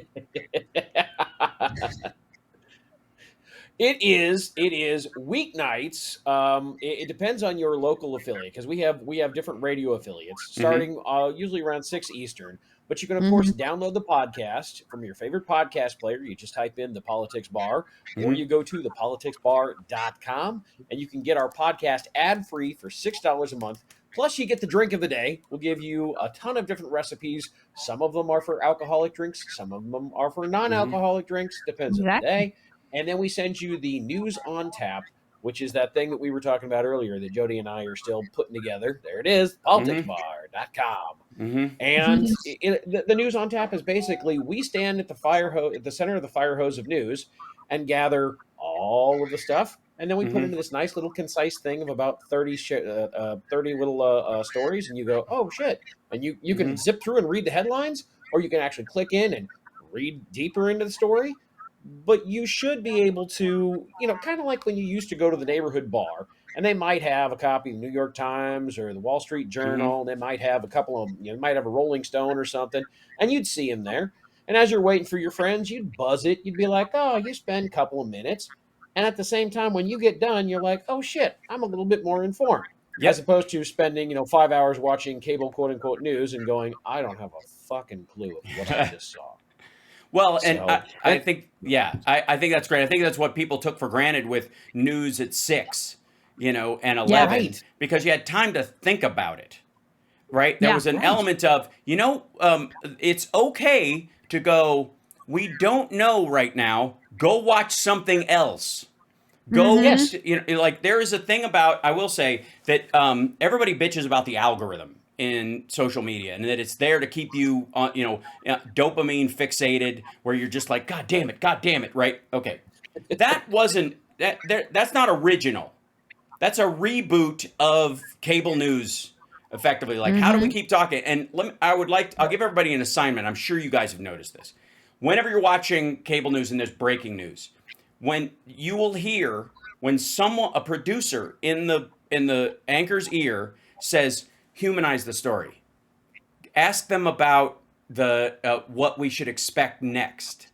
It is weeknights. It depends on your local affiliate, because we have different radio affiliates starting usually around 6 Eastern. But you can of course download the podcast from your favorite podcast player. You just type in the Politics Bar, or you go to thepoliticsbar.com, and you can get our podcast ad free for $6 a month. Plus, you get the drink of the day. We'll give you a ton of different recipes. Some of them are for alcoholic drinks. Some of them are for non-alcoholic drinks. Depends on the day. And then we send you the News on Tap, which is that thing that we were talking about earlier that Jody and I are still putting together. There it is, politicsbar.com. And the News on Tap is basically, we stand at the center of the fire hose of news and gather all of the stuff. And then we put into this nice little concise thing of about 30 little stories. And you go, oh, shit. And you can zip through and read the headlines, or you can actually click in and read deeper into the story. But you should be able to, kind of like when you used to go to the neighborhood bar, and they might have a copy of the New York Times or the Wall Street Journal. And they might have a couple of, might have a Rolling Stone or something, and you'd see them there. And as you're waiting for your friends, you'd buzz it. You'd be like, oh, you spend a couple of minutes. And at the same time, when you get done, you're like, oh, shit, I'm a little bit more informed. Yep. As opposed to spending, 5 hours watching cable, quote unquote, news and going, I don't have a fucking clue of what I just saw. Well, and I think, I think that's great. I think that's what people took for granted with news at 6, and 11, because you had time to think about it, right? There was an element of, it's okay to go, we don't know right now, go watch something else. Go, like there is a thing about, I will say that everybody bitches about the algorithm in social media, and that it's there to keep you dopamine fixated, where you're just like, God damn it, right? Okay. That's not original. That's a reboot of cable news, effectively. Like, how do we keep talking? And I'll give everybody an assignment. I'm sure you guys have noticed this. Whenever you're watching cable news and there's breaking news, when you will hear when a producer in the anchor's ear says, humanize the story. Ask them about what we should expect next.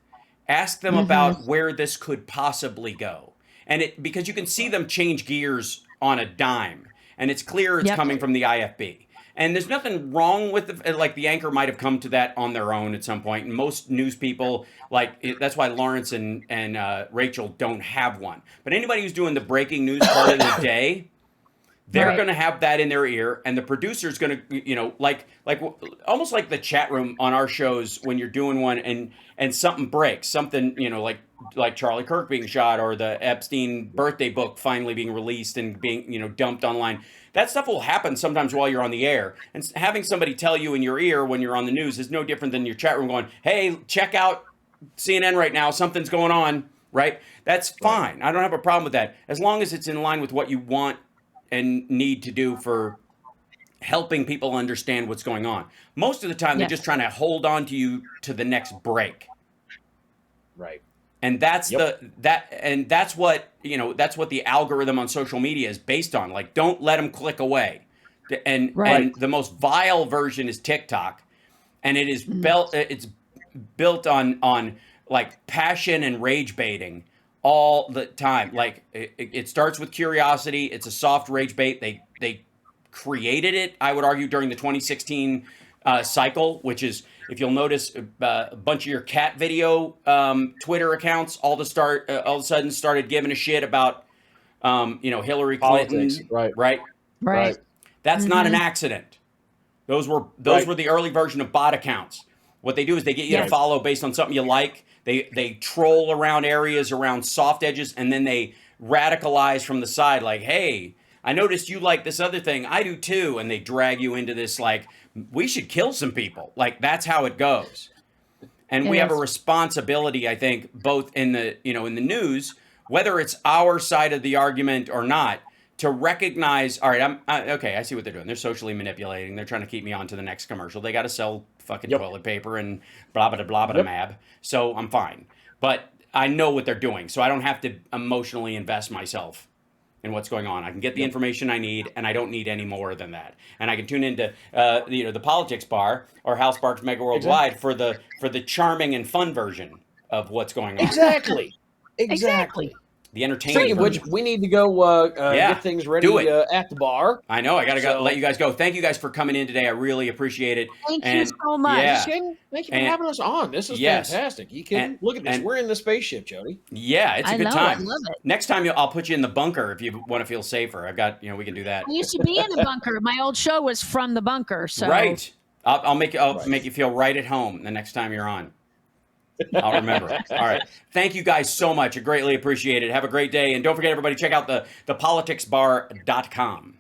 Ask them about where this could possibly go. And because you can see them change gears on a dime, and it's clear it's coming from the IFB. And there's nothing wrong with like the anchor might have come to that on their own at some point. And most news people, that's why Lawrence and Rachel don't have one. But anybody who's doing the breaking news part of the day, they're going to have that in their ear, and the producer's going to, like almost like the chat room on our shows when you're doing one and something breaks, something, like Charlie Kirk being shot, or the Epstein birthday book finally being released and being, dumped online. That stuff will happen sometimes while you're on the air. And having somebody tell you in your ear when you're on the news is no different than your chat room going, hey, check out CNN right now, something's going on, right? That's fine. I don't have a problem with that, as long as it's in line with what you want and need to do for helping people understand what's going on. Most of the time, they're just trying to hold on to you to the next break. Right. And that's that's what the algorithm on social media is based on. Like, don't let them click away. And the most vile version is TikTok, and it is it's built on like passion and rage baiting all the time. Like it starts with curiosity. It's a soft rage bait. They created it, I would argue, during the 2016 cycle, which is, if you'll notice, a bunch of your cat video Twitter accounts all of a sudden started giving a shit about Hillary Clinton, Politics, right? That's not an accident. Those were the early version of bot accounts. What they do is they get you to follow based on something you like. They troll around areas, around soft edges, and then they radicalize from the side, like, hey, I noticed you like this other thing. I do too. And they drag you into this, like, we should kill some people. Like, that's how it goes. And we have a responsibility, I think, both in the news, whether it's our side of the argument or not, to recognize, all right, okay, I see what they're doing. They're socially manipulating. They're trying to keep me on to the next commercial. They got to sell fucking toilet paper and blah, blah, blah, blah, mab. So I'm fine. But I know what they're doing, so I don't have to emotionally invest myself in what's going on. I can get the information I need, and I don't need any more than that. And I can tune into the Politics Bar or Hal Sparks Mega Worldwide for the charming and fun version of what's going on. Exactly. The entertainment. Speaking of which, we need to go get things ready at the bar. I know. I got to go let you guys go. Thank you guys for coming in today. I really appreciate it. Thank you so much. Yeah. Thank you for having us on. This is fantastic. You can look at this. We're in the spaceship, Jody. Yeah, it's a good time. I love it. Next time I'll put you in the bunker if you want to feel safer. I've got, we can do that. I used to be in the bunker. My old show was from the bunker. So right. I'll make you feel right at home the next time you're on. I'll remember. All right. Thank you guys so much. I greatly appreciate it. Have a great day. And don't forget, everybody, check out thepoliticsbar.com.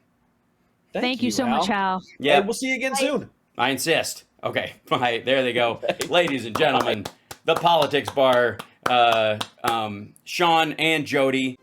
Thank you so much, Hal. Yeah. Hey, we'll see you again soon. I insist. Okay. Bye. There they go. Ladies and gentlemen, the Politics Bar, Shawn and Jody.